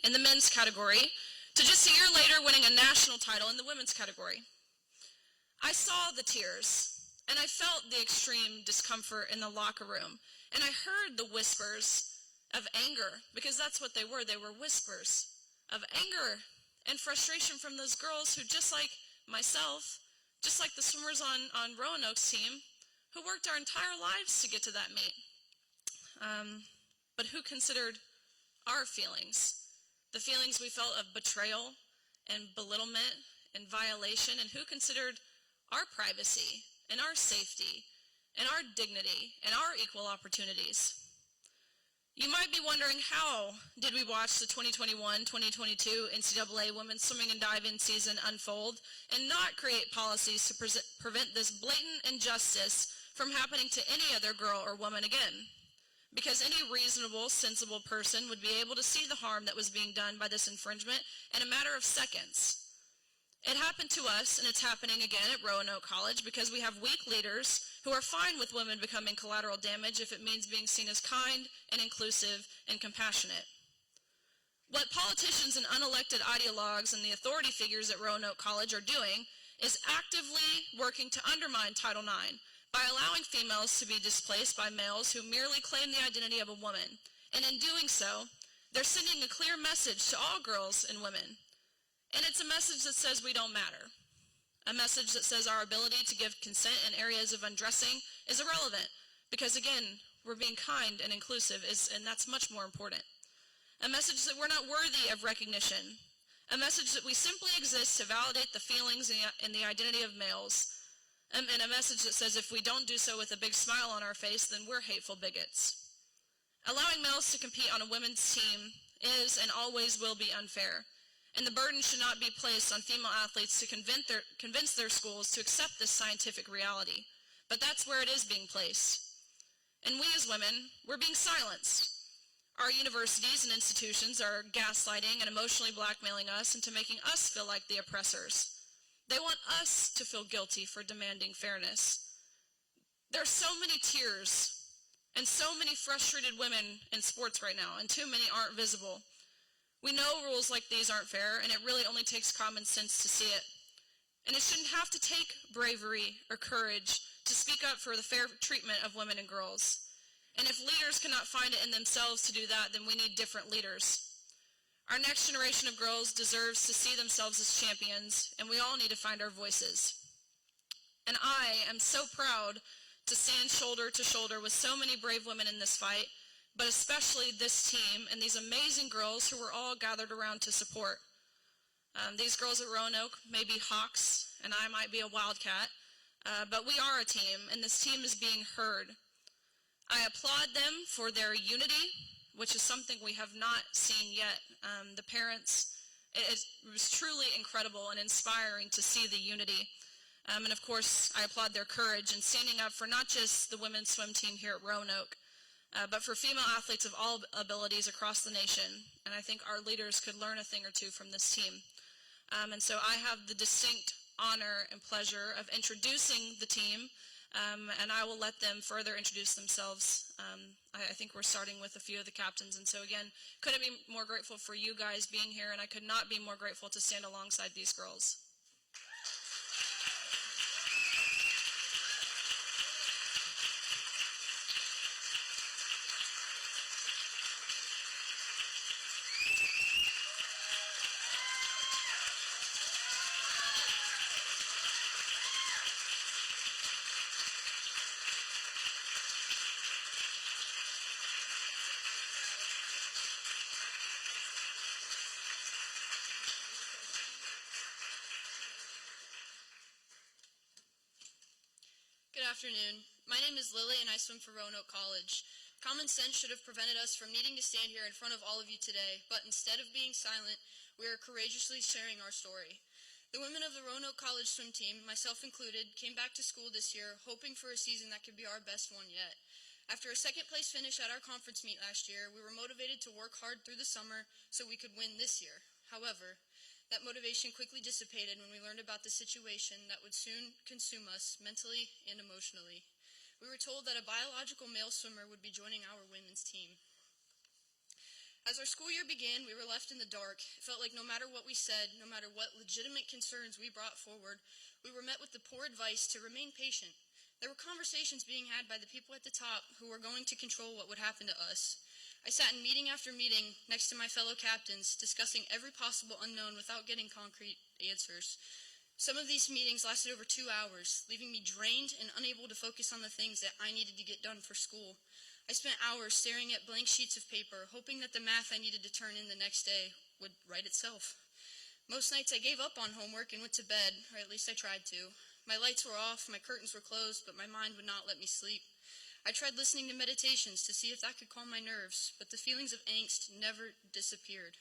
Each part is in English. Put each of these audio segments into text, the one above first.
in the men's category to just a year later winning a national title in the women's category. I saw the tears, and I felt the extreme discomfort in the locker room, and I heard the whispers of anger, because that's what they were whispers of anger and frustration from those girls who, just like myself, just like the swimmers on Roanoke's team, who worked our entire lives to get to that meet, but who considered our feelings, the feelings we felt of betrayal and belittlement and violation, and who considered our privacy and our safety and our dignity and our equal opportunities. You might be wondering, how did we watch the 2021-2022 NCAA women's swimming and diving season unfold and not create policies to prevent this blatant injustice from happening to any other girl or woman again? Because any reasonable, sensible person would be able to see the harm that was being done by this infringement in a matter of seconds. It happened to us, and it's happening again at Roanoke College, because we have weak leaders who are fine with women becoming collateral damage if it means being seen as kind and inclusive and compassionate. What politicians and unelected ideologues and the authority figures at Roanoke College are doing is actively working to undermine Title IX by allowing females to be displaced by males who merely claim the identity of a woman. And in doing so, they're sending a clear message to all girls and women. And it's a message that says we don't matter. A message that says our ability to give consent in areas of undressing is irrelevant, because again, we're being kind and inclusive, and that's much more important. A message that we're not worthy of recognition. A message that we simply exist to validate the feelings and the identity of males. And a message that says if we don't do so with a big smile on our face, then we're hateful bigots. Allowing males to compete on a women's team is and always will be unfair. And the burden should not be placed on female athletes to convince their schools to accept this scientific reality. But that's where it is being placed. And we as women, we're being silenced. Our universities and institutions are gaslighting and emotionally blackmailing us into making us feel like the oppressors. They want us to feel guilty for demanding fairness. There are so many tears and so many frustrated women in sports right now, and too many aren't visible. We know rules like these aren't fair, and it really only takes common sense to see it. And it shouldn't have to take bravery or courage to speak up for the fair treatment of women and girls. And if leaders cannot find it in themselves to do that, then we need different leaders. Our next generation of girls deserves to see themselves as champions, and we all need to find our voices. And I am so proud to stand shoulder to shoulder with so many brave women in this fight, but especially this team and these amazing girls who were all gathered around to support. These girls at Roanoke may be Hawks, and I might be a Wildcat, but we are a team, and this team is being heard. I applaud them for their unity, which is something we have not seen yet. The parents, it was truly incredible and inspiring to see the unity. And of course, I applaud their courage in standing up for not just the women's swim team here at Roanoke, but for female athletes of all abilities across the nation. And I think our leaders could learn a thing or two from this team. And so I have the distinct honor and pleasure of introducing the team, and I will let them further introduce themselves. I think we're starting with a few of the captains. And so again, couldn't be more grateful for you guys being here, and I could not be more grateful to stand alongside these girls. Good afternoon. My name is Lily and I swim for Roanoke College. Common sense should have prevented us from needing to stand here in front of all of you today, but instead of being silent, we are courageously sharing our story. The women of the Roanoke College swim team, myself included, came back to school this year hoping for a season that could be our best one yet. After a second place finish at our conference meet last year, we were motivated to work hard through the summer so we could win this year. However, that motivation quickly dissipated when we learned about the situation that would soon consume us mentally and emotionally. We were told that a biological male swimmer would be joining our women's team. As our school year began, we were left in the dark. It felt like no matter what we said, no matter what legitimate concerns we brought forward, we were met with the poor advice to remain patient. There were conversations being had by the people at the top who were going to control what would happen to us. I sat in meeting after meeting next to my fellow captains, discussing every possible unknown without getting concrete answers. Some of these meetings lasted over 2 hours, leaving me drained and unable to focus on the things that I needed to get done for school. I spent hours staring at blank sheets of paper, hoping that the math I needed to turn in the next day would write itself. Most nights I gave up on homework and went to bed, or at least I tried to. My lights were off, my curtains were closed, but my mind would not let me sleep. I tried listening to meditations to see if that could calm my nerves, but the feelings of angst never disappeared.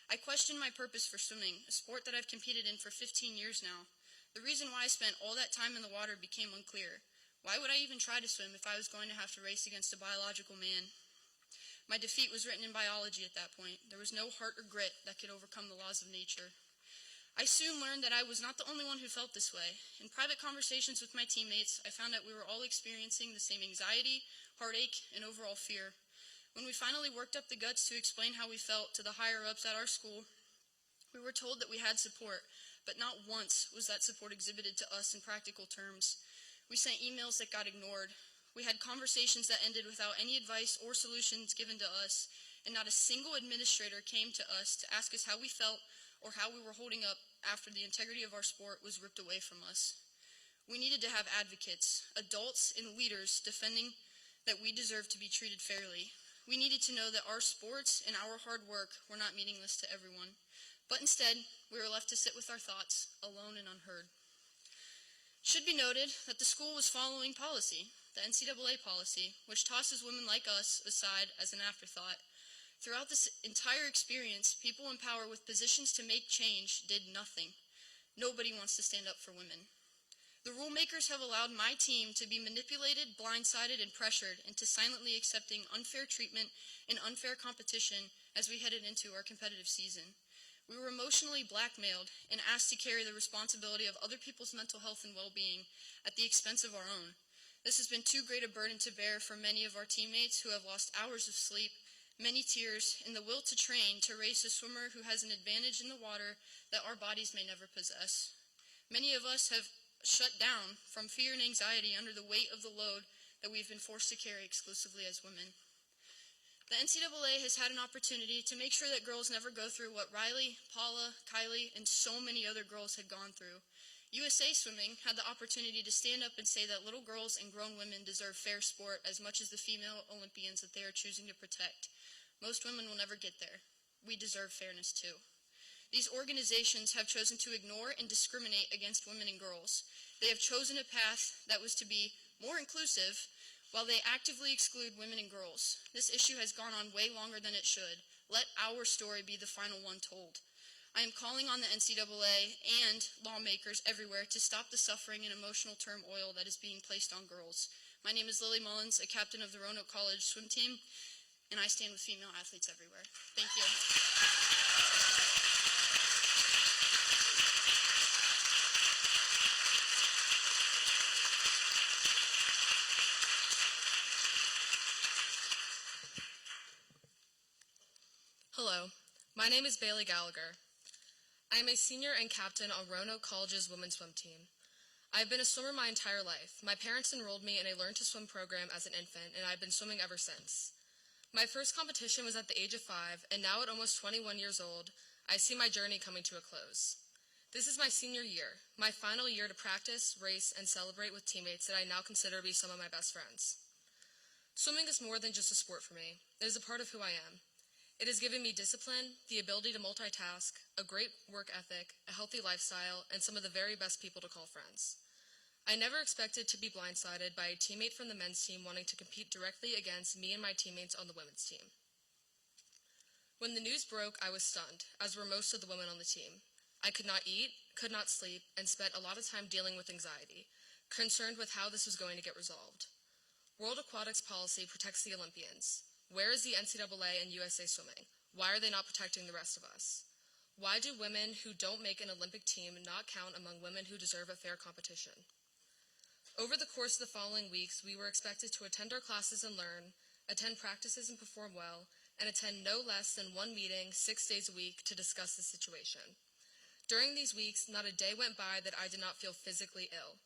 I questioned my purpose for swimming, a sport that I've competed in for 15 years now. The reason why I spent all that time in the water became unclear. Why would I even try to swim if I was going to have to race against a biological man? My defeat was written in biology at that point. There was no heart or grit that could overcome the laws of nature. I soon learned that I was not the only one who felt this way. In private conversations with my teammates, I found that we were all experiencing the same anxiety, heartache, and overall fear. When we finally worked up the guts to explain how we felt to the higher-ups at our school, we were told that we had support, but not once was that support exhibited to us in practical terms. We sent emails that got ignored. We had conversations that ended without any advice or solutions given to us, and not a single administrator came to us to ask us how we felt or how we were holding up after the integrity of our sport was ripped away from us. We needed to have advocates, adults and leaders defending that we deserve to be treated fairly. We needed to know that our sports and our hard work were not meaningless to everyone. But instead, we were left to sit with our thoughts, alone and unheard. Should be noted that the school was following policy, the NCAA policy, which tosses women like us aside as an afterthought. Throughout this entire experience, people in power with positions to make change did nothing. Nobody wants to stand up for women. The rulemakers have allowed my team to be manipulated, blindsided, and pressured into silently accepting unfair treatment and unfair competition as we headed into our competitive season. We were emotionally blackmailed and asked to carry the responsibility of other people's mental health and well-being at the expense of our own. This has been too great a burden to bear for many of our teammates who have lost hours of sleep, many tears, and the will to train to race a swimmer who has an advantage in the water that our bodies may never possess. Many of us have shut down from fear and anxiety under the weight of the load that we've been forced to carry exclusively as women. The NCAA has had an opportunity to make sure that girls never go through what Riley, Paula, Kylie, and so many other girls had gone through. USA Swimming had the opportunity to stand up and say that little girls and grown women deserve fair sport as much as the female Olympians that they are choosing to protect. Most women will never get there. We deserve fairness too. These organizations have chosen to ignore and discriminate against women and girls. They have chosen a path that was to be more inclusive, while they actively exclude women and girls. This issue has gone on way longer than it should. Let our story be the final one told. I am calling on the NCAA and lawmakers everywhere to stop the suffering and emotional turmoil that is being placed on girls. My name is Lily Mullins, a captain of the Roanoke College swim team, and I stand with female athletes everywhere. Thank you. Hello, my name is Bailey Gallagher. I am a senior and captain on Roanoke College's women's swim team. I have been a swimmer my entire life. My parents enrolled me in a Learn to Swim program as an infant, and I've been swimming ever since. My first competition was at the age of 5, and now at almost 21 years old, I see my journey coming to a close. This is my senior year, my final year to practice, race, and celebrate with teammates that I now consider to be some of my best friends. Swimming is more than just a sport for me. It is a part of who I am. It has given me discipline, the ability to multitask, a great work ethic, a healthy lifestyle, and some of the very best people to call friends. I never expected to be blindsided by a teammate from the men's team wanting to compete directly against me and my teammates on the women's team. When the news broke, I was stunned, as were most of the women on the team. I could not eat, could not sleep, and spent a lot of time dealing with anxiety, concerned with how this was going to get resolved. World Aquatics policy protects the Olympians. Where is the NCAA and USA Swimming? Why are they not protecting the rest of us? Why do women who don't make an Olympic team not count among women who deserve a fair competition? Over the course of the following weeks, we were expected to attend our classes and learn, attend practices and perform well, and attend no less than one meeting 6 days a week to discuss the situation. During these weeks, not a day went by that I did not feel physically ill.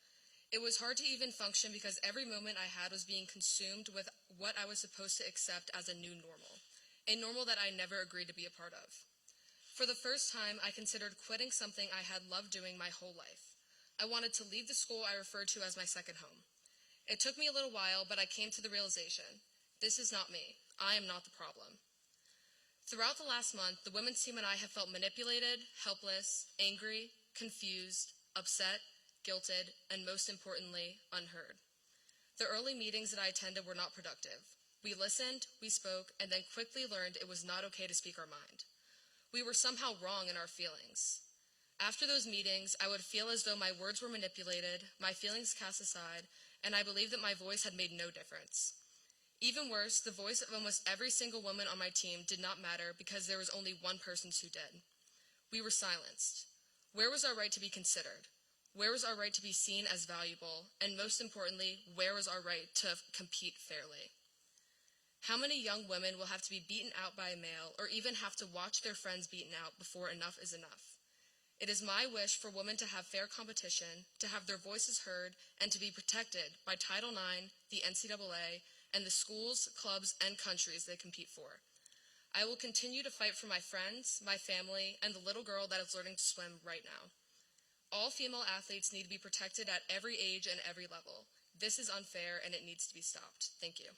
It was hard to even function because every moment I had was being consumed with what I was supposed to accept as a new normal, a normal that I never agreed to be a part of. For the first time, I considered quitting something I had loved doing my whole life. I wanted to leave the school I referred to as my second home. It took me a little while, but I came to the realization, this is not me. I am not the problem. Throughout the last month, the women's team and I have felt manipulated, helpless, angry, confused, upset, guilted, and most importantly, unheard. The early meetings that I attended were not productive. We listened, we spoke, and then quickly learned it was not okay to speak our mind. We were somehow wrong in our feelings. After those meetings, I would feel as though my words were manipulated, my feelings cast aside, and I believed that my voice had made no difference. Even worse, the voice of almost every single woman on my team did not matter because there was only one person who did. We were silenced. Where was our right to be considered? Where was our right to be seen as valuable? And most importantly, where was our right to compete fairly? How many young women will have to be beaten out by a male or even have to watch their friends beaten out before enough is enough? It is my wish for women to have fair competition, to have their voices heard, and to be protected by Title IX, the NCAA, and the schools, clubs, and countries they compete for. I will continue to fight for my friends, my family, and the little girl that is learning to swim right now. All female athletes need to be protected at every age and every level. This is unfair and it needs to be stopped. Thank you.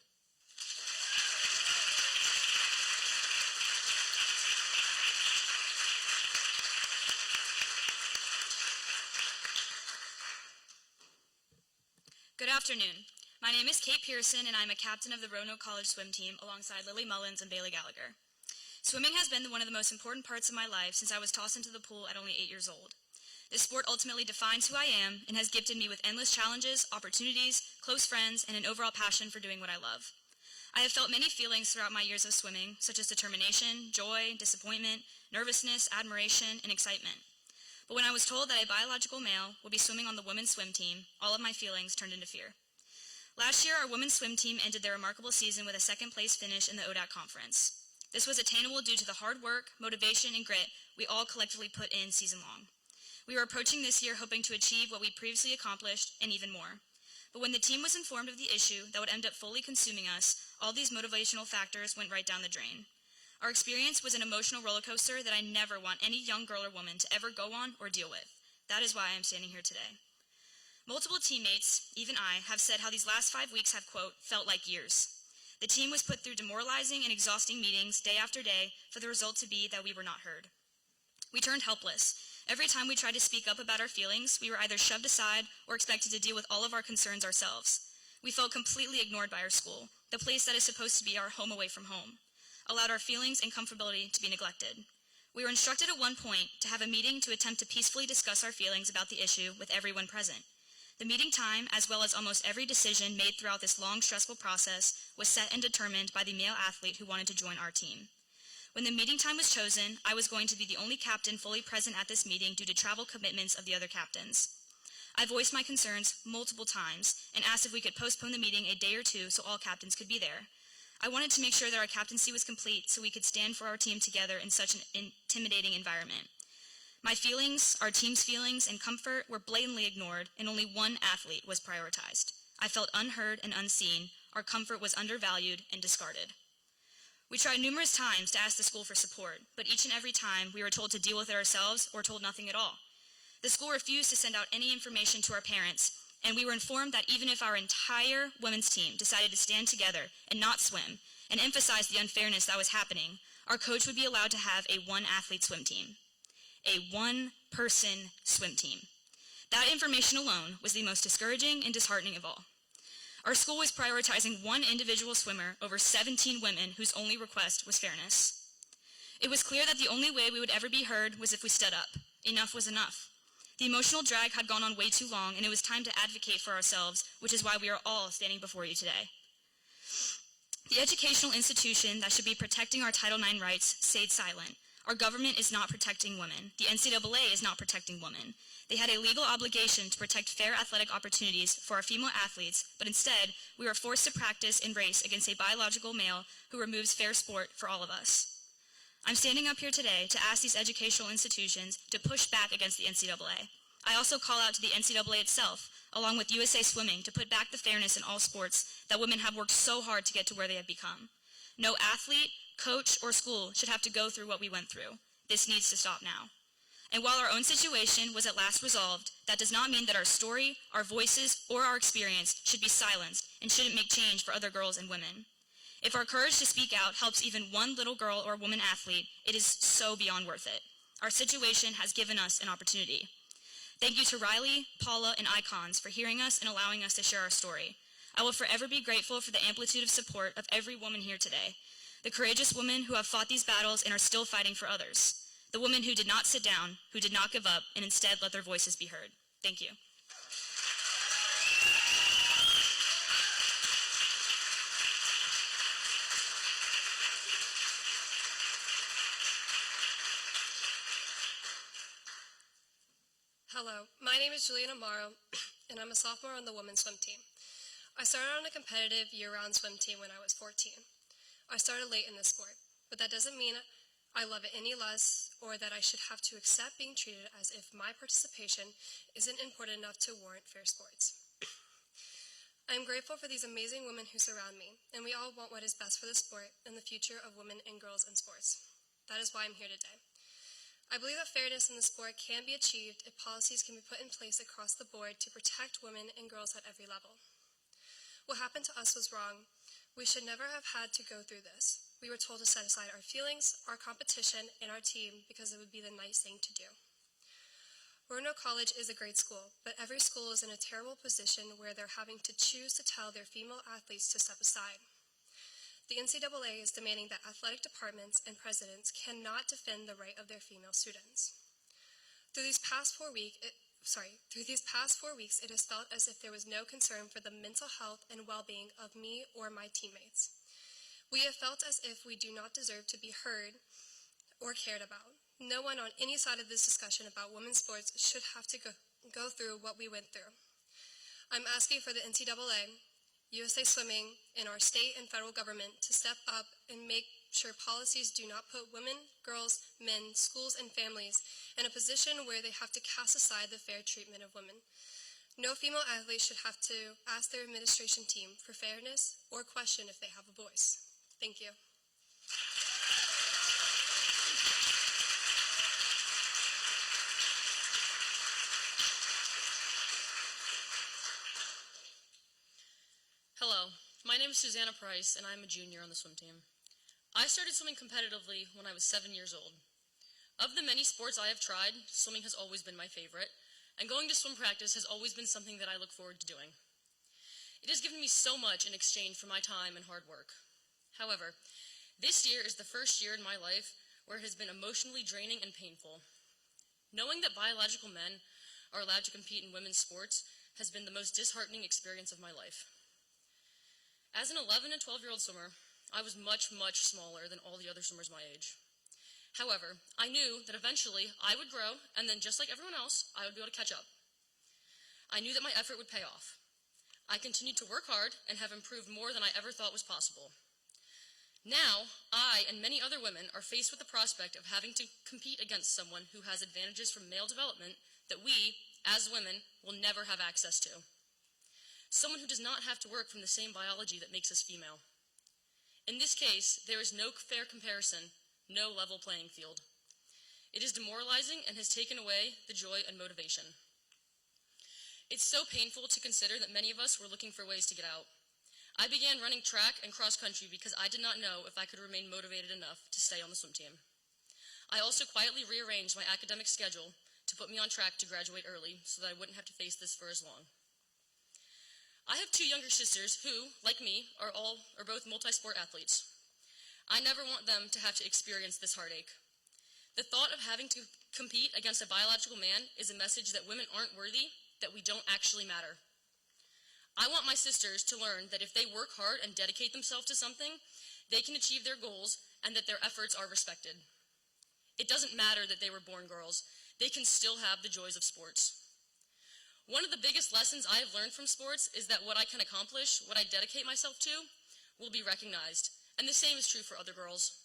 Good afternoon. My name is Kate Pearson, and I'm a captain of the Roanoke College swim team alongside Lily Mullins and Bailey Gallagher. Swimming has been one of the most important parts of my life since I was tossed into the pool at only 8 years old. This sport ultimately defines who I am and has gifted me with endless challenges, opportunities, close friends, and an overall passion for doing what I love. I have felt many feelings throughout my years of swimming, such as determination, joy, disappointment, nervousness, admiration, and excitement. But when I was told that a biological male would be swimming on the women's swim team, all of my feelings turned into fear. Last year, our women's swim team ended their remarkable season with a second-place finish in the ODAC conference. This was attainable due to the hard work, motivation, and grit we all collectively put in season-long. We were approaching this year hoping to achieve what we previously accomplished and even more. But when the team was informed of the issue that would end up fully consuming us, all these motivational factors went right down the drain. Our experience was an emotional roller coaster that I never want any young girl or woman to ever go on or deal with. That is why I am standing here today. Multiple teammates, even I, have said how these last 5 weeks have, quote, felt like years. The team was put through demoralizing and exhausting meetings day after day for the result to be that we were not heard. We turned helpless. Every time we tried to speak up about our feelings, we were either shoved aside or expected to deal with all of our concerns ourselves. We felt completely ignored by our school, the place that is supposed to be our home away from home, allowed our feelings and comfortability to be neglected. We were instructed at one point to have a meeting to attempt to peacefully discuss our feelings about the issue with everyone present. The meeting time, as well as almost every decision made throughout this long, stressful process, was set and determined by the male athlete who wanted to join our team. When the meeting time was chosen, I was going to be the only captain fully present at this meeting due to travel commitments of the other captains. I voiced my concerns multiple times and asked if we could postpone the meeting a day or two so all captains could be there. I wanted to make sure that our captaincy was complete so we could stand for our team together in such an intimidating environment. My feelings, our team's feelings, and comfort were blatantly ignored, and only one athlete was prioritized. I felt unheard and unseen. Our comfort was undervalued and discarded. We tried numerous times to ask the school for support, but each and every time we were told to deal with it ourselves or told nothing at all. The school refused to send out any information to our parents, and we were informed that even if our entire women's team decided to stand together and not swim and emphasize the unfairness that was happening, our coach would be allowed to have a one-athlete swim team. A one-person swim team. That information alone was the most discouraging and disheartening of all. Our school was prioritizing one individual swimmer over 17 women whose only request was fairness. It was clear that the only way we would ever be heard was if we stood up. Enough was enough. The emotional drag had gone on way too long, and it was time to advocate for ourselves, which is why we are all standing before you today. The educational institution that should be protecting our Title IX rights stayed silent. Our government is not protecting women. The NCAA is not protecting women. They had a legal obligation to protect fair athletic opportunities for our female athletes, but instead, we are forced to practice and race against a biological male who removes fair sport for all of us. I'm standing up here today to ask these educational institutions to push back against the NCAA. I also call out to the NCAA itself, along with USA Swimming, to put back the fairness in all sports that women have worked so hard to get to where they have become. No athlete, coach, or school should have to go through what we went through. This needs to stop now. And while our own situation was at last resolved, that does not mean that our story, our voices, or our experience should be silenced and shouldn't make change for other girls and women. If our courage to speak out helps even one little girl or woman athlete, it is so beyond worth it. Our situation has given us an opportunity. Thank you to Riley, Paula, and Icons for hearing us and allowing us to share our story. I will forever be grateful for the amplitude of support of every woman here today. The courageous women who have fought these battles and are still fighting for others. The women who did not sit down, who did not give up, and instead let their voices be heard. Thank you. Hello, my name is Juliana Amaro, and I'm a sophomore on the women's swim team. I started on a competitive year-round swim team when I was 14. I started late in this sport, but that doesn't mean I love it any less or that I should have to accept being treated as if my participation isn't important enough to warrant fair sports. I am grateful for these amazing women who surround me, and we all want what is best for the sport and the future of women and girls in sports. That is why I'm here today. I believe that fairness in the sport can be achieved if policies can be put in place across the board to protect women and girls at every level. What happened to us was wrong. We should never have had to go through this. We were told to set aside our feelings, our competition, and our team because it would be the nice thing to do. Roanoke College is a great school, but every school is in a terrible position where they're having to choose to tell their female athletes to step aside. The NCAA is demanding that athletic departments and presidents cannot defend the right of their female students. Through these past 4 weeks, it has felt as if there was no concern for the mental health and well-being of me or my teammates. We have felt as if we do not deserve to be heard or cared about. No one on any side of this discussion about women's sports should have to go through what we went through. I'm asking for the NCAA, USA Swimming, and our state and federal government to step up and make sure policies do not put women, girls, men, schools, and families in a position where they have to cast aside the fair treatment of women. No female athlete should have to ask their administration team for fairness or question if they have a voice. Thank you. Hello, my name is Susanna Price, and I'm a junior on the swim team. I started swimming competitively when I was 7 years old. Of the many sports I have tried, swimming has always been my favorite, and going to swim practice has always been something that I look forward to doing. It has given me so much in exchange for my time and hard work. However, this year is the first year in my life where it has been emotionally draining and painful. Knowing that biological men are allowed to compete in women's sports has been the most disheartening experience of my life. As an 11 and 12-year-old swimmer, I was much, much smaller than all the other swimmers my age. However, I knew that eventually I would grow, and then just like everyone else, I would be able to catch up. I knew that my effort would pay off. I continued to work hard and have improved more than I ever thought was possible. Now, I and many other women are faced with the prospect of having to compete against someone who has advantages from male development that we, as women, will never have access to. Someone who does not have to work from the same biology that makes us female. In this case, there is no fair comparison, no level playing field. It is demoralizing and has taken away the joy and motivation. It's so painful to consider that many of us were looking for ways to get out. I began running track and cross country because I did not know if I could remain motivated enough to stay on the swim team. I also quietly rearranged my academic schedule to put me on track to graduate early so that I wouldn't have to face this for as long. I have two younger sisters who, like me, are both multi-sport athletes. I never want them to have to experience this heartache. The thought of having to compete against a biological man is a message that women aren't worthy, that we don't actually matter. I want my sisters to learn that if they work hard and dedicate themselves to something, they can achieve their goals and that their efforts are respected. It doesn't matter that they were born girls. They can still have the joys of sports. One of the biggest lessons I have learned from sports is that what I can accomplish, what I dedicate myself to, will be recognized. And the same is true for other girls.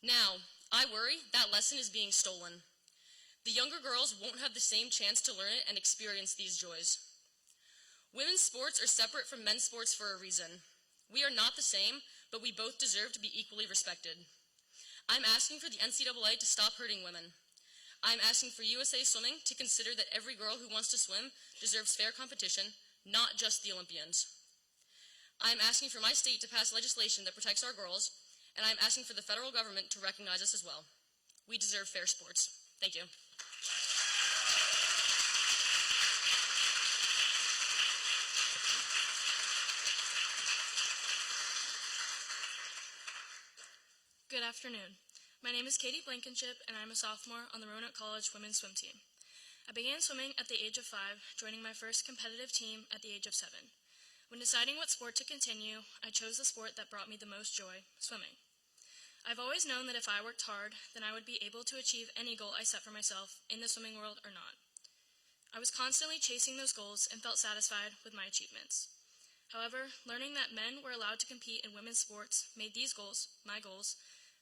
Now, I worry that lesson is being stolen. The younger girls won't have the same chance to learn it and experience these joys. Women's sports are separate from men's sports for a reason. We are not the same, but we both deserve to be equally respected. I'm asking for the NCAA to stop hurting women. I'm asking for USA Swimming to consider that every girl who wants to swim deserves fair competition, not just the Olympians. I'm asking for my state to pass legislation that protects our girls, and I'm asking for the federal government to recognize us as well. We deserve fair sports. Thank you. Good afternoon. My name is Katie Blankenship, and I'm a sophomore on the Roanoke College women's swim team. I began swimming at the age of 5, joining my first competitive team at the age of 7. When deciding what sport to continue, I chose the sport that brought me the most joy, swimming. I've always known that if I worked hard, then I would be able to achieve any goal I set for myself in the swimming world or not. I was constantly chasing those goals and felt satisfied with my achievements. However, learning that men were allowed to compete in women's sports made these goals, my goals,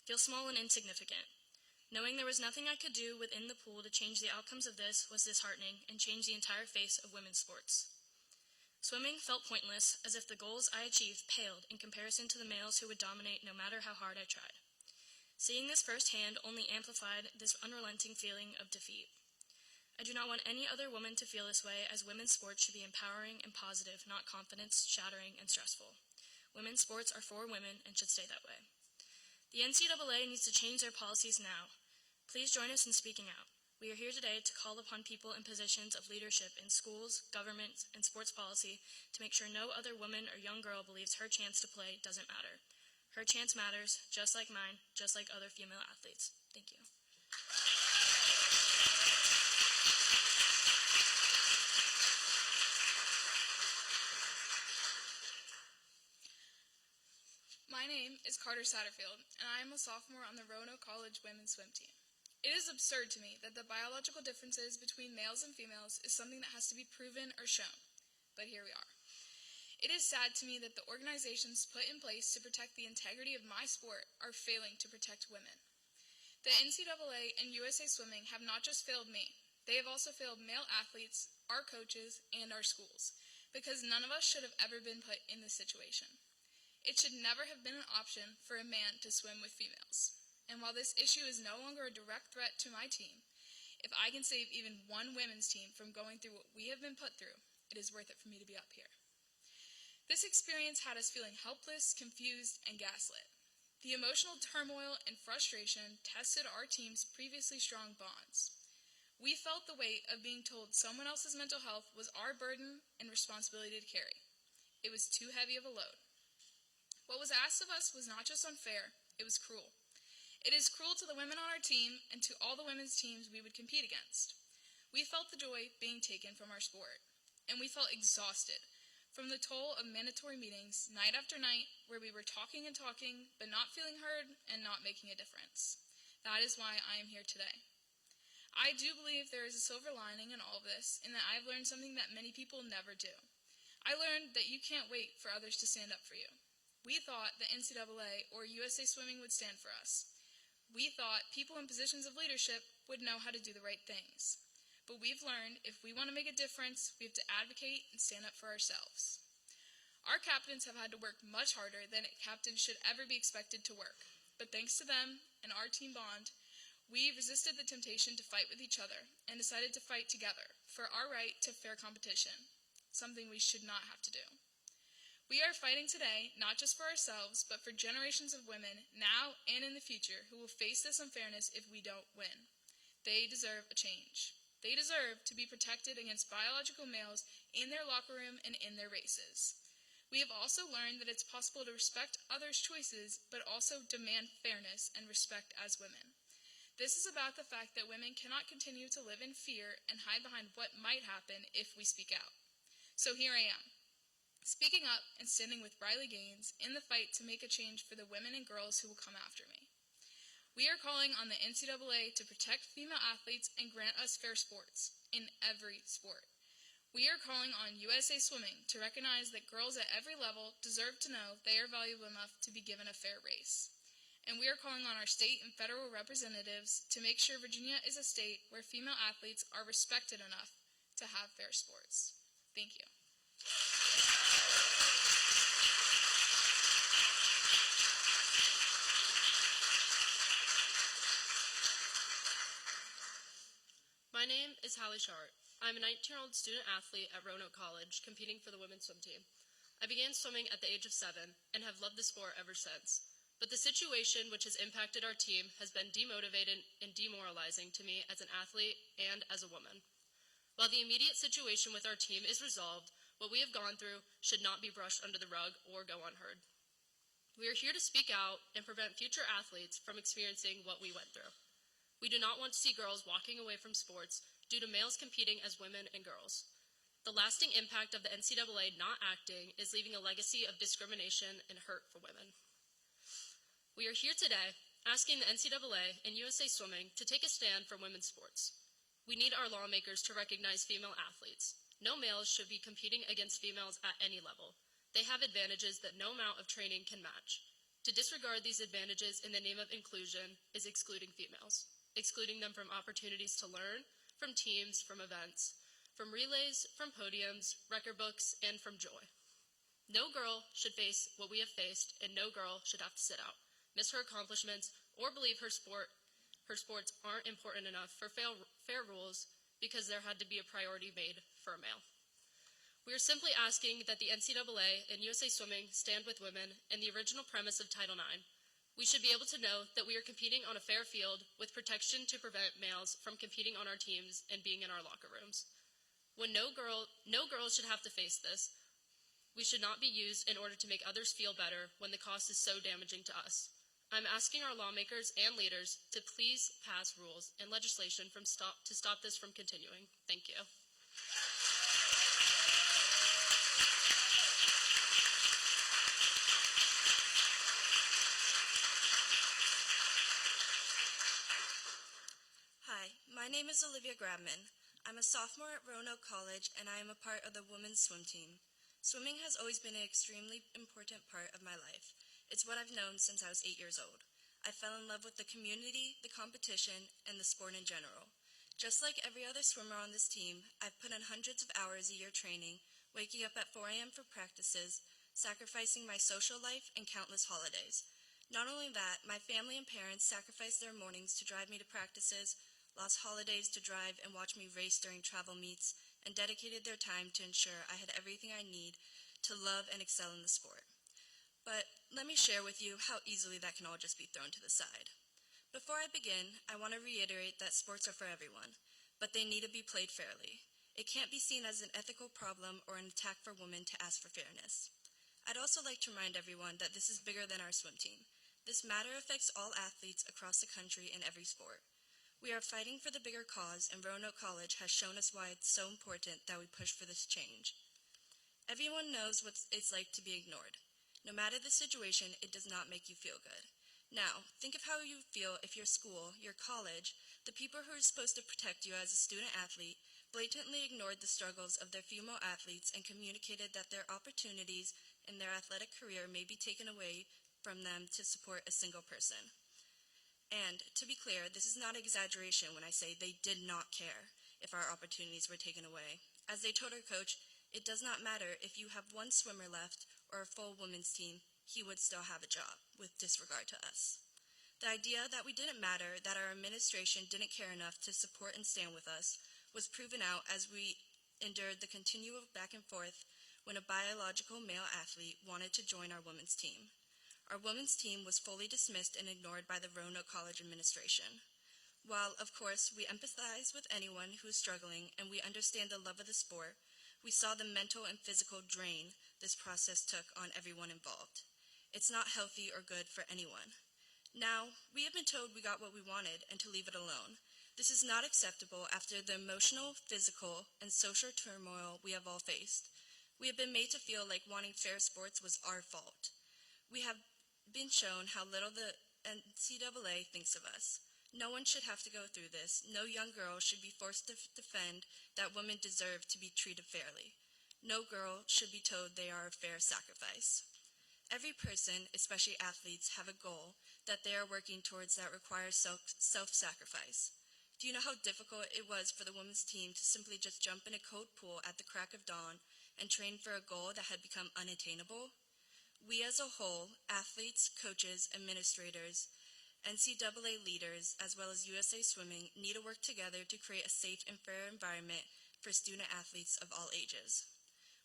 feel small and insignificant. Knowing there was nothing I could do within the pool to change the outcomes of this was disheartening and changed the entire face of women's sports. Swimming felt pointless, as if the goals I achieved paled in comparison to the males who would dominate no matter how hard I tried. Seeing this firsthand only amplified this unrelenting feeling of defeat. I do not want any other woman to feel this way, as women's sports should be empowering and positive, not confidence-shattering and stressful. Women's sports are for women and should stay that way. The NCAA needs to change their policies now. Please join us in speaking out. We are here today to call upon people in positions of leadership in schools, government, and sports policy to make sure no other woman or young girl believes her chance to play doesn't matter. Her chance matters, just like mine, just like other female athletes. Thank you. My name is Carter Satterfield, and I am a sophomore on the Roanoke College women's swim team. It is absurd to me that the biological differences between males and females is something that has to be proven or shown, but here we are. It is sad to me that the organizations put in place to protect the integrity of my sport are failing to protect women. The NCAA and USA Swimming have not just failed me, they have also failed male athletes, our coaches, and our schools, because none of us should have ever been put in this situation. It should never have been an option for a man to swim with females. And while this issue is no longer a direct threat to my team, if I can save even one women's team from going through what we have been put through, it is worth it for me to be up here. This experience had us feeling helpless, confused, and gaslit. The emotional turmoil and frustration tested our team's previously strong bonds. We felt the weight of being told someone else's mental health was our burden and responsibility to carry. It was too heavy of a load. What was asked of us was not just unfair, it was cruel. It is cruel to the women on our team and to all the women's teams we would compete against. We felt the joy being taken from our sport, and we felt exhausted from the toll of mandatory meetings night after night where we were talking and talking but not feeling heard and not making a difference. That is why I am here today. I do believe there is a silver lining in all of this, in that I've learned something that many people never do. I learned that you can't wait for others to stand up for you. We thought the NCAA or USA Swimming would stand for us. We thought people in positions of leadership would know how to do the right things. But we've learned if we want to make a difference, we have to advocate and stand up for ourselves. Our captains have had to work much harder than a captain should ever be expected to work. But thanks to them and our team bond, we resisted the temptation to fight with each other and decided to fight together for our right to fair competition, something we should not have to do. We are fighting today, not just for ourselves, but for generations of women, now and in the future, who will face this unfairness if we don't win. They deserve a change. They deserve to be protected against biological males in their locker room and in their races. We have also learned that it's possible to respect others' choices, but also demand fairness and respect as women. This is about the fact that women cannot continue to live in fear and hide behind what might happen if we speak out. So here I am, speaking up and standing with Riley Gaines in the fight to make a change for the women and girls who will come after me. We are calling on the NCAA to protect female athletes and grant us fair sports in every sport. We are calling on USA Swimming to recognize that girls at every level deserve to know they are valuable enough to be given a fair race. And we are calling on our state and federal representatives to make sure Virginia is a state where female athletes are respected enough to have fair sports. Thank you. My name is Hallie Shart. I'm a 19-year-old student athlete at Roanoke College competing for the women's swim team. I began swimming at the age of 7 and have loved the sport ever since. But the situation which has impacted our team has been demotivating and demoralizing to me as an athlete and as a woman. While the immediate situation with our team is resolved, what we have gone through should not be brushed under the rug or go unheard. We are here to speak out and prevent future athletes from experiencing what we went through. We do not want to see girls walking away from sports due to males competing as women and girls. The lasting impact of the NCAA not acting is leaving a legacy of discrimination and hurt for women. We are here today asking the NCAA and USA Swimming to take a stand for women's sports. We need our lawmakers to recognize female athletes. No males should be competing against females at any level. They have advantages that no amount of training can match. To disregard these advantages in the name of inclusion is excluding females, excluding them from opportunities to learn, from teams, from events, from relays, from podiums, record books, and from joy. No girl should face what we have faced, and no girl should have to sit out, miss her accomplishments, or believe her sports aren't important enough for fair rules because there had to be a priority made for a male. We are simply asking that the NCAA and USA Swimming stand with women and the original premise of Title IX. We should be able to know that we are competing on a fair field with protection to prevent males from competing on our teams and being in our locker rooms. When no girls should have to face this, we should not be used in order to make others feel better when the cost is so damaging to us. I'm asking our lawmakers and leaders to please pass rules and legislation to stop this from continuing. Thank you. Hi, my name is Olivia Grabman. I'm a sophomore at Roanoke College, and I am a part of the women's swim team. Swimming has always been an extremely important part of my life. It's what I've known since I was 8 years old. I fell in love with the community, the competition, and the sport in general. Just like every other swimmer on this team, I've put in hundreds of hours a year training, waking up at 4 a.m. for practices, sacrificing my social life, and countless holidays. Not only that, my family and parents sacrificed their mornings to drive me to practices, lost holidays to drive and watch me race during travel meets, and dedicated their time to ensure I had everything I need to love and excel in the sport. But let me share with you how easily that can all just be thrown to the side. Before I begin, I want to reiterate that sports are for everyone, but they need to be played fairly. It can't be seen as an ethical problem or an attack for women to ask for fairness. I'd also like to remind everyone that this is bigger than our swim team. This matter affects all athletes across the country in every sport. We are fighting for the bigger cause, and Roanoke College has shown us why it's so important that we push for this change. Everyone knows what it's like to be ignored. No matter the situation, it does not make you feel good. Now, think of how you feel if your school, your college, the people who are supposed to protect you as a student athlete, blatantly ignored the struggles of their female athletes and communicated that their opportunities in their athletic career may be taken away from them to support a single person. And, to be clear, this is not exaggeration when I say they did not care if our opportunities were taken away. As they told our coach, it does not matter if you have one swimmer left or a full women's team, he would still have a job, with disregard to us. The idea that we didn't matter, that our administration didn't care enough to support and stand with us, was proven out as we endured the continual back and forth when a biological male athlete wanted to join our women's team. Our women's team was fully dismissed and ignored by the Roanoke College administration. While, of course, we empathize with anyone who is struggling and we understand the love of the sport, we saw the mental and physical drain this process took on everyone involved. It's not healthy or good for anyone. Now, we have been told we got what we wanted and to leave it alone. This is not acceptable after the emotional, physical, and social turmoil we have all faced. We have been made to feel like wanting fair sports was our fault. We have been shown how little the NCAA thinks of us. No one should have to go through this. No young girl should be forced to defend that women deserve to be treated fairly. No girl should be told they are a fair sacrifice. Every person, especially athletes, have a goal that they are working towards that requires self-sacrifice. Do you know how difficult it was for the women's team to simply just jump in a cold pool at the crack of dawn and train for a goal that had become unattainable? We as a whole, athletes, coaches, administrators, NCAA leaders, as well as USA Swimming, need to work together to create a safe and fair environment for student athletes of all ages.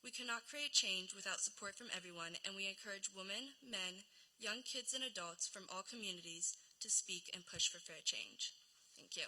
We cannot create change without support from everyone, and we encourage women, men, young kids, and adults from all communities to speak and push for fair change. Thank you.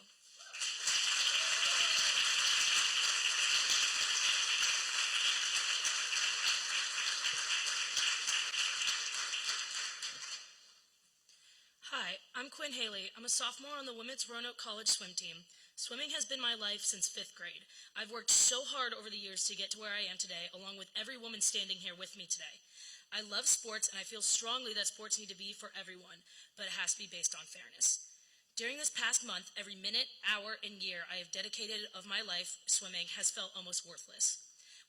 Hi, I'm Quinn Haley. I'm a sophomore on the women's Roanoke College swim team. Swimming has been my life since 5th grade. I've worked so hard over the years to get to where I am today, along with every woman standing here with me today. I love sports, and I feel strongly that sports need to be for everyone, but it has to be based on fairness. During this past month, every minute, hour, and year I have dedicated of my life swimming has felt almost worthless.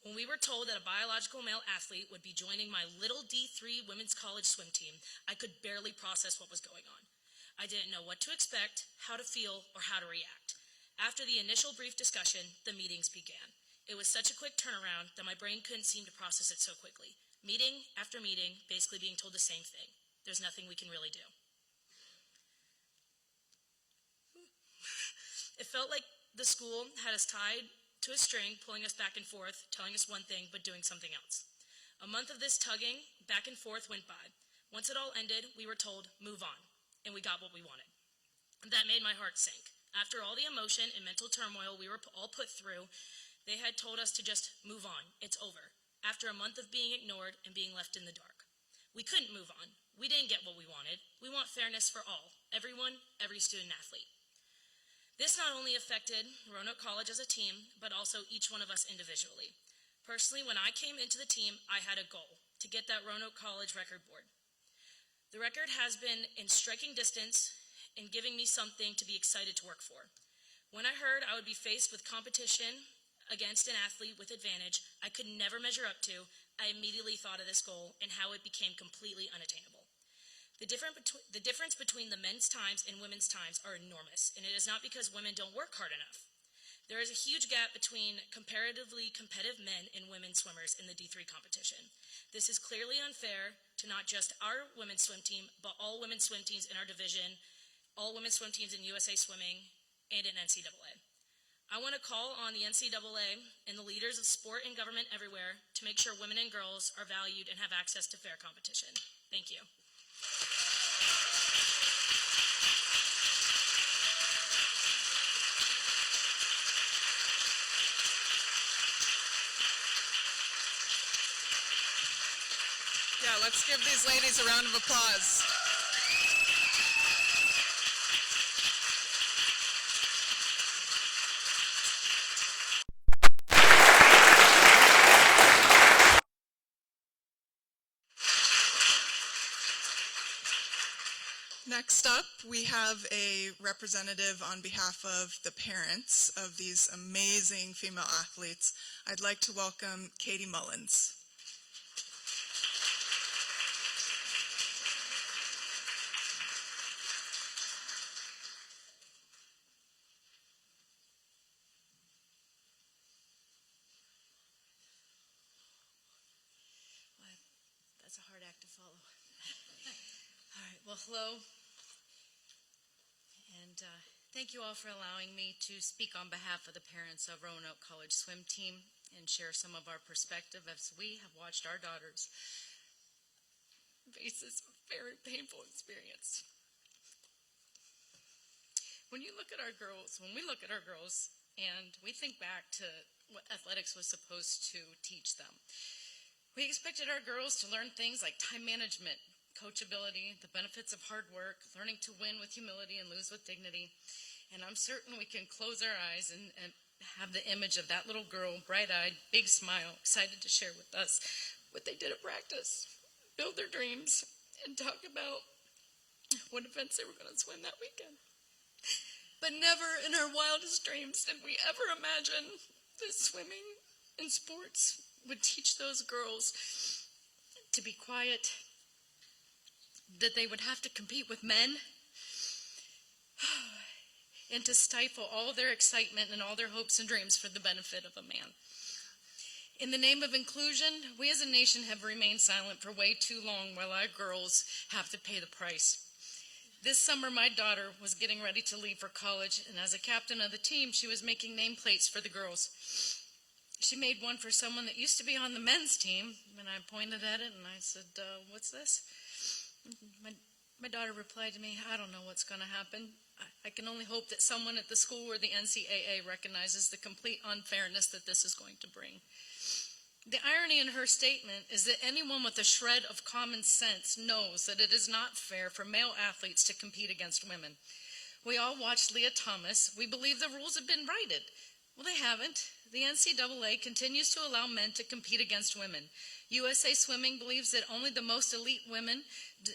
When we were told that a biological male athlete would be joining my little D3 women's college swim team, I could barely process what was going on. I didn't know what to expect, how to feel, or how to react. After the initial brief discussion, the meetings began. It was such a quick turnaround that my brain couldn't seem to process it so quickly. Meeting after meeting, basically being told the same thing. There's nothing we can really do. It felt like the school had us tied to a string, pulling us back and forth, telling us one thing, but doing something else. A month of this tugging back and forth went by. Once it all ended, we were told, move on, and we got what we wanted. That made my heart sink. After all the emotion and mental turmoil we were all put through, they had told us to just move on. It's over. After a month of being ignored and being left in the dark. We couldn't move on. We didn't get what we wanted. We want fairness for all, everyone, every student athlete. This not only affected Roanoke College as a team, but also each one of us individually. Personally, when I came into the team, I had a goal, to get that Roanoke College record board. The record has been in striking distance and giving me something to be excited to work for. When I heard I would be faced with competition against an athlete with advantage I could never measure up to, I immediately thought of this goal and how it became completely unattainable. The difference between the men's times and women's times are enormous, and it is not because women don't work hard enough. There is a huge gap between comparatively competitive men and women swimmers in the D3 competition. This is clearly unfair to not just our women's swim team, but all women's swim teams in our division, all women's swim teams in USA Swimming, and in NCAA. I want to call on the NCAA and the leaders of sport and government everywhere to make sure women and girls are valued and have access to fair competition. Thank you. Yeah, let's give these ladies a round of applause. Next up, we have a representative on behalf of the parents of these amazing female athletes. I'd like to welcome Katie Mullins. That's a hard act to follow. All right, well, hello. And thank you all for allowing me to speak on behalf of the parents of Roanoke College swim team and share some of our perspective as we have watched our daughters face this very painful experience. When we look at our girls, and we think back to what athletics was supposed to teach them, we expected our girls to learn things like time management, coachability, the benefits of hard work, learning to win with humility and lose with dignity. And I'm certain we can close our eyes and have the image of that little girl, bright-eyed, big smile, excited to share with us what they did at practice, build their dreams, and talk about what events they were going to swim that weekend. But never in our wildest dreams did we ever imagine that swimming and sports would teach those girls to be quiet, that they would have to compete with men, and to stifle all their excitement and all their hopes and dreams for the benefit of a man. In the name of inclusion, we as a nation have remained silent for way too long while our girls have to pay the price. This summer, my daughter was getting ready to leave for college, and as a captain of the team, she was making nameplates for the girls. She made one for someone that used to be on the men's team, and I pointed at it and I said, what's this? My daughter replied to me, I don't know what's going to happen. I can only hope that someone at the school or the NCAA recognizes the complete unfairness that this is going to bring. The irony in her statement is that anyone with a shred of common sense knows that it is not fair for male athletes to compete against women. We all watched Leah Thomas. We believe the rules have been righted. Well, they haven't. The NCAA continues to allow men to compete against women. USA Swimming believes that only the most elite women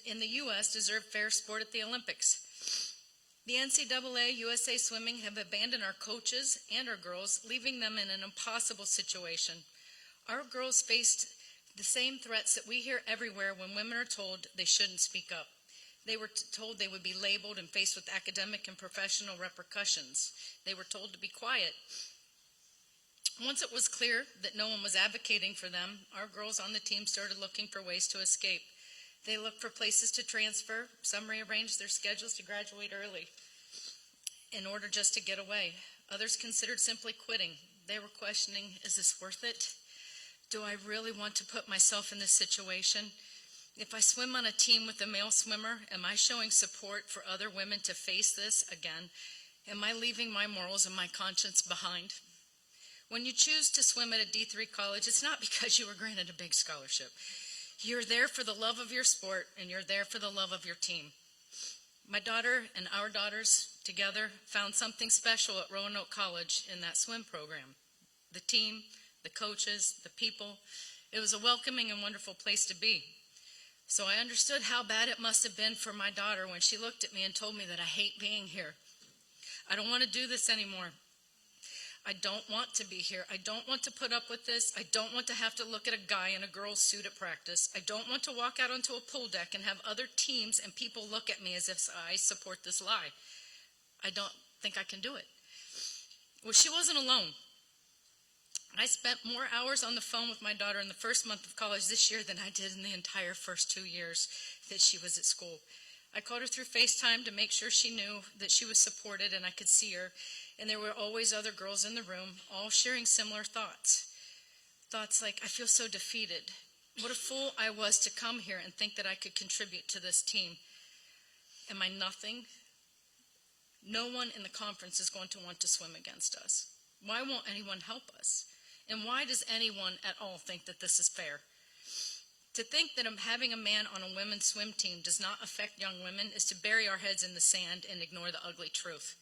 in the U.S. deserve fair sport at the Olympics. The NCAA, USA Swimming have abandoned our coaches and our girls, leaving them in an impossible situation. Our girls faced the same threats that we hear everywhere when women are told they shouldn't speak up. They were told they would be labeled and faced with academic and professional repercussions. They were told to be quiet. Once it was clear that no one was advocating for them, our girls on the team started looking for ways to escape. They looked for places to transfer. Some rearranged their schedules to graduate early in order just to get away. Others considered simply quitting. They were questioning, is this worth it? Do I really want to put myself in this situation? If I swim on a team with a male swimmer, am I showing support for other women to face this again? Am I leaving my morals and my conscience behind? When you choose to swim at a D3 college, it's not because you were granted a big scholarship. You're there for the love of your sport, and you're there for the love of your team. My daughter and our daughters together found something special at Roanoke College in that swim program. The team, the coaches, the people. It was a welcoming and wonderful place to be. So I understood how bad it must have been for my daughter when she looked at me and told me that I hate being here. I don't want to do this anymore. I don't want to be here. I don't want to put up with this. I don't want to have to look at a guy in a girl's suit at practice. I don't want to walk out onto a pool deck and have other teams and people look at me as if I support this lie. I don't think I can do it. Well, she wasn't alone. I spent more hours on the phone with my daughter in the first month of college this year than I did in the entire first 2 years that she was at school. I called her through FaceTime to make sure she knew that she was supported and I could see her. And there were always other girls in the room, all sharing similar thoughts. Thoughts like, I feel so defeated. What a fool I was to come here and think that I could contribute to this team. Am I nothing? No one in the conference is going to want to swim against us. Why won't anyone help us? And why does anyone at all think that this is fair? To think that having a man on a women's swim team does not affect young women is to bury our heads in the sand and ignore the ugly truth.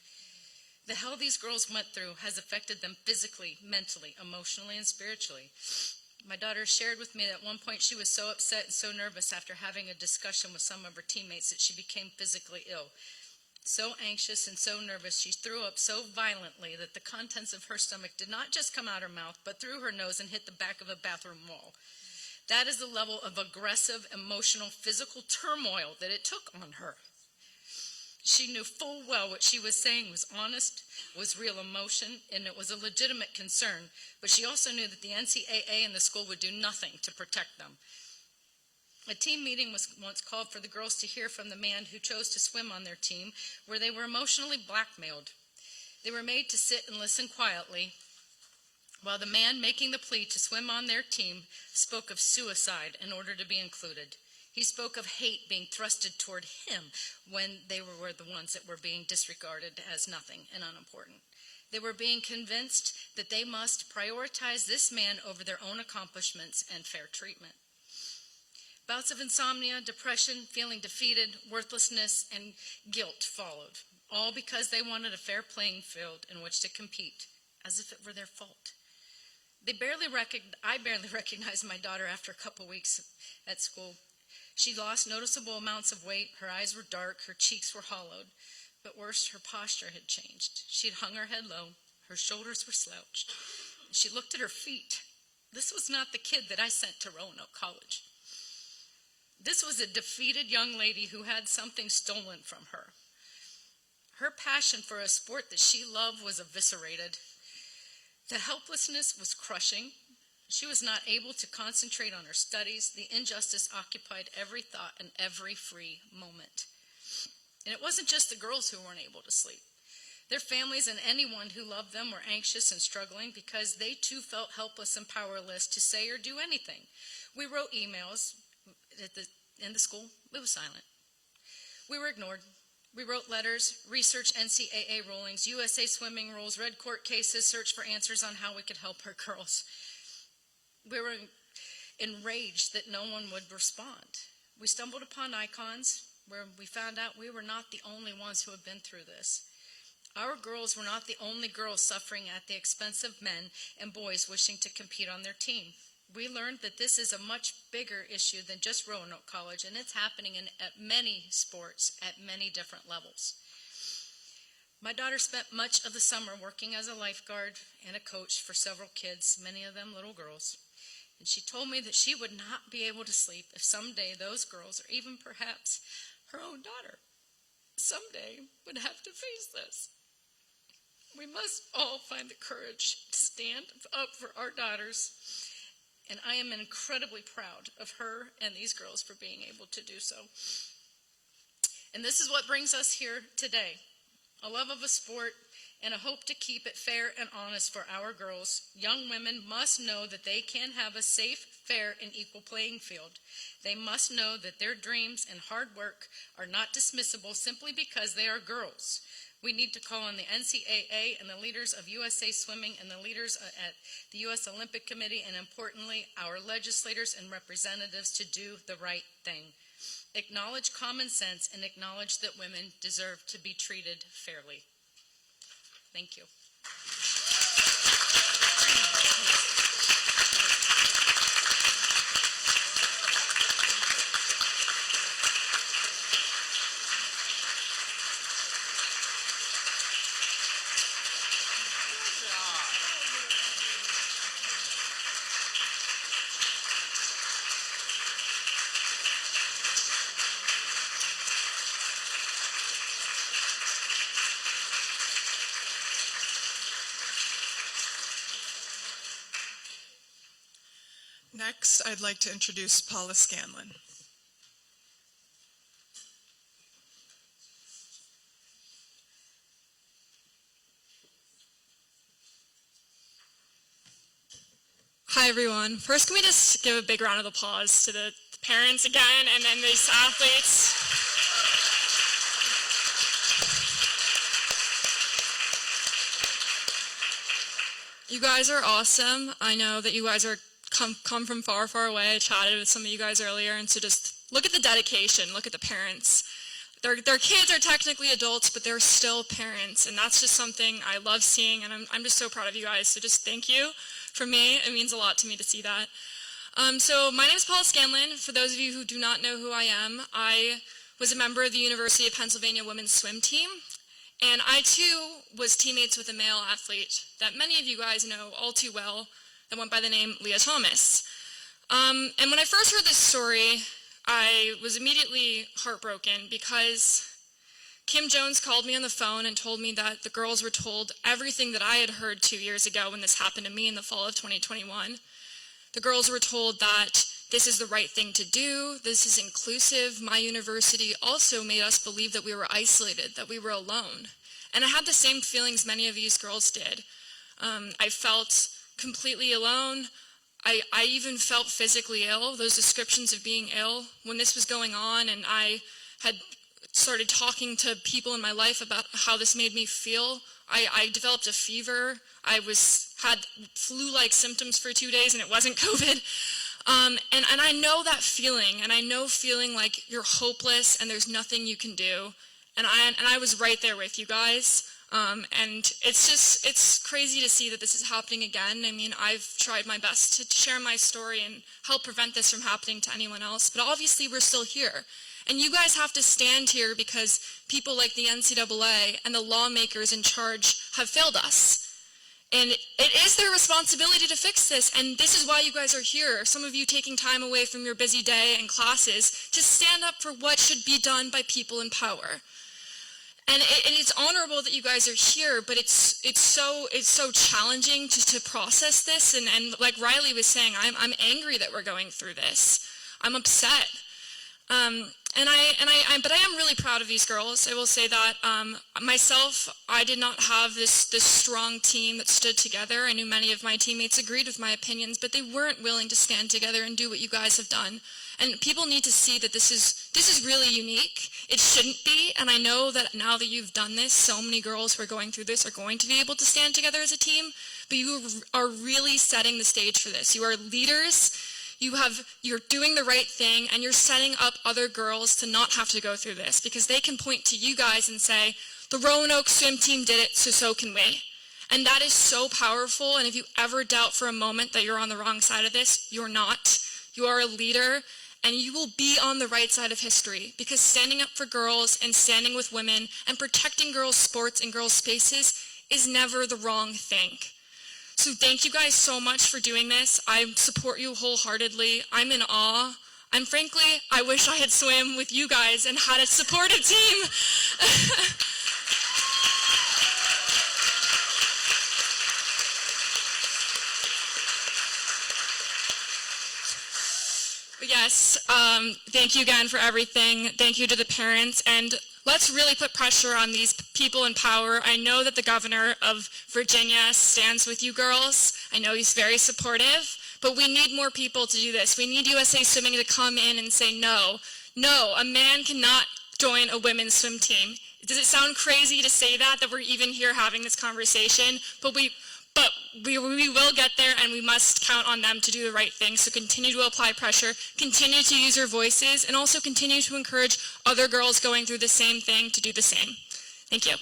The hell these girls went through has affected them physically, mentally, emotionally, and spiritually. My daughter shared with me that at one point she was so upset and so nervous after having a discussion with some of her teammates that she became physically ill. So anxious and so nervous, she threw up so violently that the contents of her stomach did not just come out her mouth, but through her nose and hit the back of a bathroom wall. That is the level of aggressive, emotional, physical turmoil that it took on her. She knew full well what she was saying was honest, was real emotion, and it was a legitimate concern, but she also knew that the NCAA and the school would do nothing to protect them. A team meeting was once called for the girls to hear from the man who chose to swim on their team, where they were emotionally blackmailed. They were made to sit and listen quietly, while the man making the plea to swim on their team spoke of suicide in order to be included. He spoke of hate being thrusted toward him when they were the ones that were being disregarded as nothing and unimportant. They were being convinced that they must prioritize this man over their own accomplishments and fair treatment. Bouts of insomnia, depression, feeling defeated, worthlessness, and guilt followed, all because they wanted a fair playing field in which to compete, as if it were their fault. I barely recognized my daughter after a couple weeks at school. She lost noticeable amounts of weight, her eyes were dark, her cheeks were hollowed, but worse, her posture had changed. She had hung her head low, her shoulders were slouched. She looked at her feet. This was not the kid that I sent to Roanoke College. This was a defeated young lady who had something stolen from her. Her passion for a sport that she loved was eviscerated. The helplessness was crushing. She was not able to concentrate on her studies. The injustice occupied every thought and every free moment. And it wasn't just the girls who weren't able to sleep. Their families and anyone who loved them were anxious and struggling because they too felt helpless and powerless to say or do anything. We wrote emails in the school. It was silent. We were ignored. We wrote letters, researched NCAA rulings, USA swimming rules, read court cases, searched for answers on how we could help our girls. We were enraged that no one would respond. We stumbled upon icons where we found out we were not the only ones who had been through this. Our girls were not the only girls suffering at the expense of men and boys wishing to compete on their team. We learned that this is a much bigger issue than just Roanoke College, and it's happening at many sports at many different levels. My daughter spent much of the summer working as a lifeguard and a coach for several kids, many of them little girls. And she told me that she would not be able to sleep if someday those girls, or even perhaps her own daughter, someday would have to face this. We must all find the courage to stand up for our daughters. And I am incredibly proud of her and these girls for being able to do so. And this is what brings us here today. A love of a sport and a hope to keep it fair and honest for our girls. Young women must know that they can have a safe, fair, and equal playing field. They must know that their dreams and hard work are not dismissible simply because they are girls. We need to call on the NCAA and the leaders of USA Swimming and the leaders at the U.S. Olympic Committee, and importantly, our legislators and representatives to do the right thing. Acknowledge common sense and acknowledge that women deserve to be treated fairly. Thank you. Next, I'd like to introduce Paula Scanlon. Hi, everyone. First, can we just give a big round of applause to the parents again, and then these athletes. You guys are awesome. I know that you guys are come from far, far away. I chatted with some of you guys earlier, and so just look at the dedication. Look at the parents. Their kids are technically adults, but they're still parents, and that's just something I love seeing, and I'm just so proud of you guys. So just thank you from me. It means a lot to me to see that. So my name is Paula Scanlon. For those of you who do not know who I was a member of the University of Pennsylvania women's swim team, and I too was teammates with a male athlete that many of you guys know all too well that went by the name Leah Thomas. And when I first heard this story, I was immediately heartbroken because Kim Jones called me on the phone and told me that the girls were told everything that I had heard 2 years ago when this happened to me in the fall of 2021. The girls were told that this is the right thing to do, this is inclusive. My university also made us believe that we were isolated, that we were alone. And I had the same feelings many of these girls did. I felt completely alone. I even felt physically ill, those descriptions of being ill when this was going on, and I had started talking to people in my life about how this made me feel. I developed a fever. I had flu-like symptoms for 2 days, and it wasn't COVID. And I know that feeling, and I know feeling like you're hopeless and there's nothing you can do. And I was right there with you guys. And it's crazy to see that this is happening again. I mean, I've tried my best to share my story and help prevent this from happening to anyone else, but obviously we're still here. And you guys have to stand here because people like the NCAA and the lawmakers in charge have failed us. And it is their responsibility to fix this, and this is why you guys are here. Some of you taking time away from your busy day and classes to stand up for what should be done by people in power. And it's honorable that you guys are here, but it's so challenging to process this. And like Riley was saying, I'm angry that we're going through this. I'm upset. But I am really proud of these girls. I will say that myself, I did not have this strong team that stood together. I knew many of my teammates agreed with my opinions, but they weren't willing to stand together and do what you guys have done. And people need to see that this is really unique. It shouldn't be, and I know that now that you've done this, so many girls who are going through this are going to be able to stand together as a team, but you are really setting the stage for this. You are leaders. You're doing the right thing, and you're setting up other girls to not have to go through this, because they can point to you guys and say, the Roanoke swim team did it, so can we. And that is so powerful, and if you ever doubt for a moment that you're on the wrong side of this, you're not. You are a leader, and you will be on the right side of history, because standing up for girls and standing with women and protecting girls' sports and girls' spaces is never the wrong thing. So thank you guys so much for doing this. I support you wholeheartedly. I'm in awe. And frankly, I wish I had swam with you guys and had a supportive team. But yes, thank you again for everything. Thank you to the parents. And let's really put pressure on these people in power. I know that the governor of Virginia stands with you girls. I know he's very supportive, but we need more people to do this. We need USA Swimming to come in and say, no, a man cannot join a women's swim team. Does it sound crazy to say that we're even here having this conversation? But we will get there, and we must count on them to do the right thing. So continue to apply pressure, continue to use your voices, and also continue to encourage other girls going through the same thing to do the same. Thank you.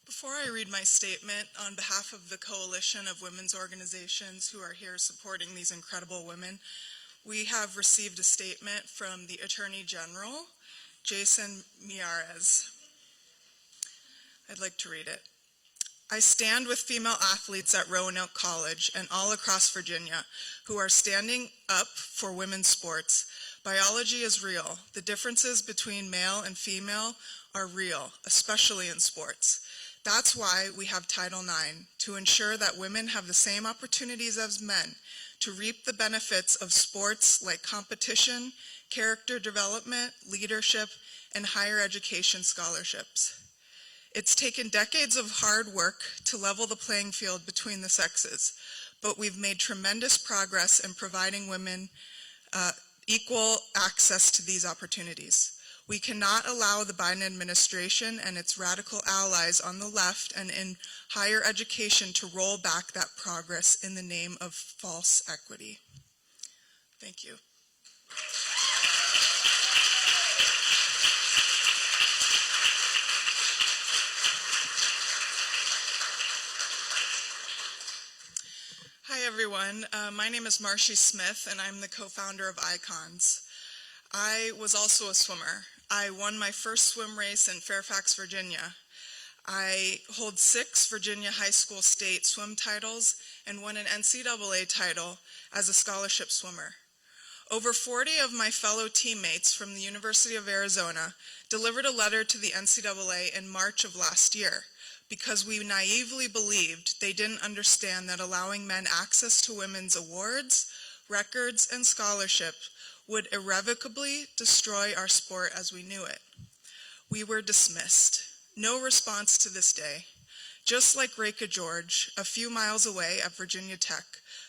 Before I read my statement, on behalf of the Coalition of Women's Organizations who are here supporting these incredible women, we have received a statement from the Attorney General, Jason Miyares. I'd like to read it. I stand with female athletes at Roanoke College and all across Virginia who are standing up for women's sports. Biology is real. The differences between male and female are real, especially in sports. That's why we have Title IX, to ensure that women have the same opportunities as men to reap the benefits of sports like competition, character development, leadership, and higher education scholarships. It's taken decades of hard work to level the playing field between the sexes, but we've made tremendous progress in providing women equal access to these opportunities. We cannot allow the Biden administration and its radical allies on the left and in higher education to roll back that progress in the name of false equity. Thank you. Hi everyone, my name is Marcy Smith and I'm the co-founder of Icons. I was also a swimmer. I won my first swim race in Fairfax, Virginia. I hold 6 Virginia high school state swim titles and won an NCAA title as a scholarship swimmer. Over 40 of my fellow teammates from the University of Arizona delivered a letter to the NCAA in March of last year because we naively believed they didn't understand that allowing men access to women's awards, records, and scholarships would irrevocably destroy our sport as we knew it. We were dismissed. No response to this day. Just like Reka George, a few miles away at Virginia Tech,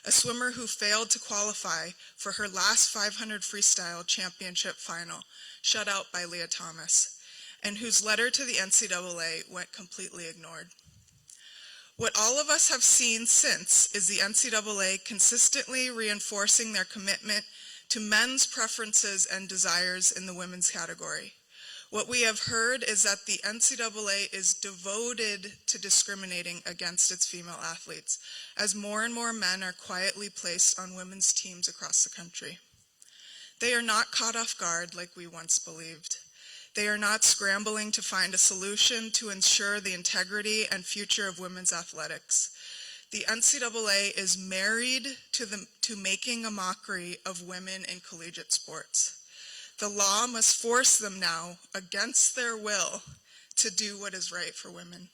a swimmer who failed to qualify for her last 500 freestyle championship final, shut out by Leah Thomas, and whose letter to the NCAA went completely ignored. What all of us have seen since is the NCAA consistently reinforcing their commitment to men's preferences and desires in the women's category. What we have heard is that the NCAA is devoted to discriminating against its female athletes, as more and more men are quietly placed on women's teams across the country. They are not caught off guard like we once believed. They are not scrambling to find a solution to ensure the integrity and future of women's athletics. The NCAA is married to making a mockery of women in collegiate sports. The law must force them now, against their will, to do what is right for women.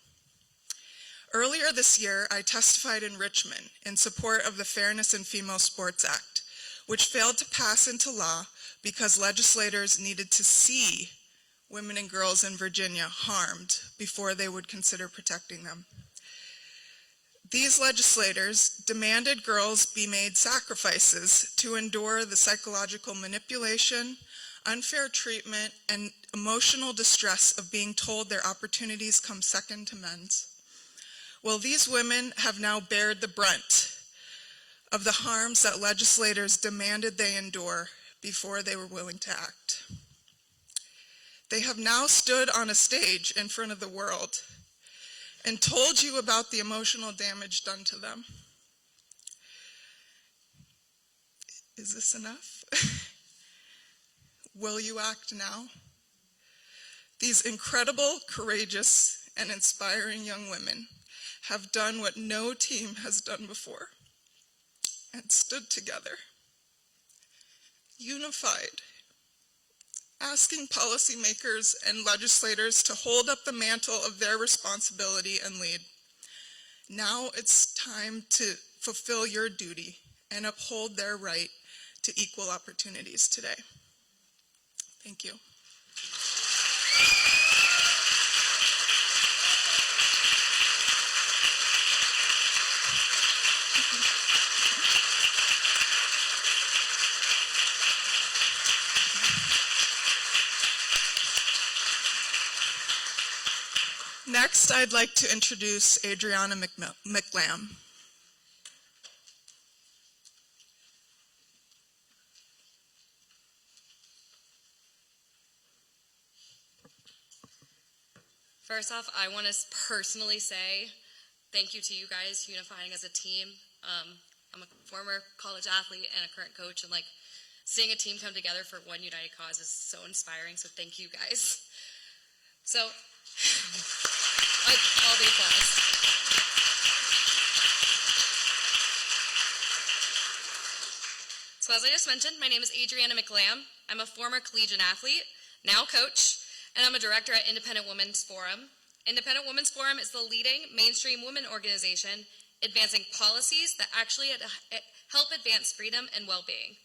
Earlier this year, I testified in Richmond in support of the Fairness in Female Sports Act, which failed to pass into law because legislators needed to see women and girls in Virginia harmed before they would consider protecting them. These legislators demanded girls be made sacrifices to endure the psychological manipulation, unfair treatment, and emotional distress of being told their opportunities come second to men's. Well, these women have now bared the brunt of the harms that legislators demanded they endure before they were willing to act. They have now stood on a stage in front of the world and told you about the emotional damage done to them. Is this enough? Will you act now? These incredible, courageous, and inspiring young women have done what no team has done before and stood together, unified, asking policymakers and legislators to hold up the mantle of their responsibility and lead. Now it's time to fulfill your duty and uphold their right to equal opportunities today. Thank you. Next, I'd like to introduce Adriana McLam. First off, I want to personally say thank you to you guys unifying as a team. I'm a former college athlete and a current coach, and seeing a team come together for one united cause is so inspiring, so thank you guys. So, all the applause. So as I just mentioned, my name is Adriana McLam. I'm a former collegiate athlete, now coach, and I'm a director at Independent Women's Forum. Independent Women's Forum is the leading mainstream women organization advancing policies that actually help advance freedom and well-being.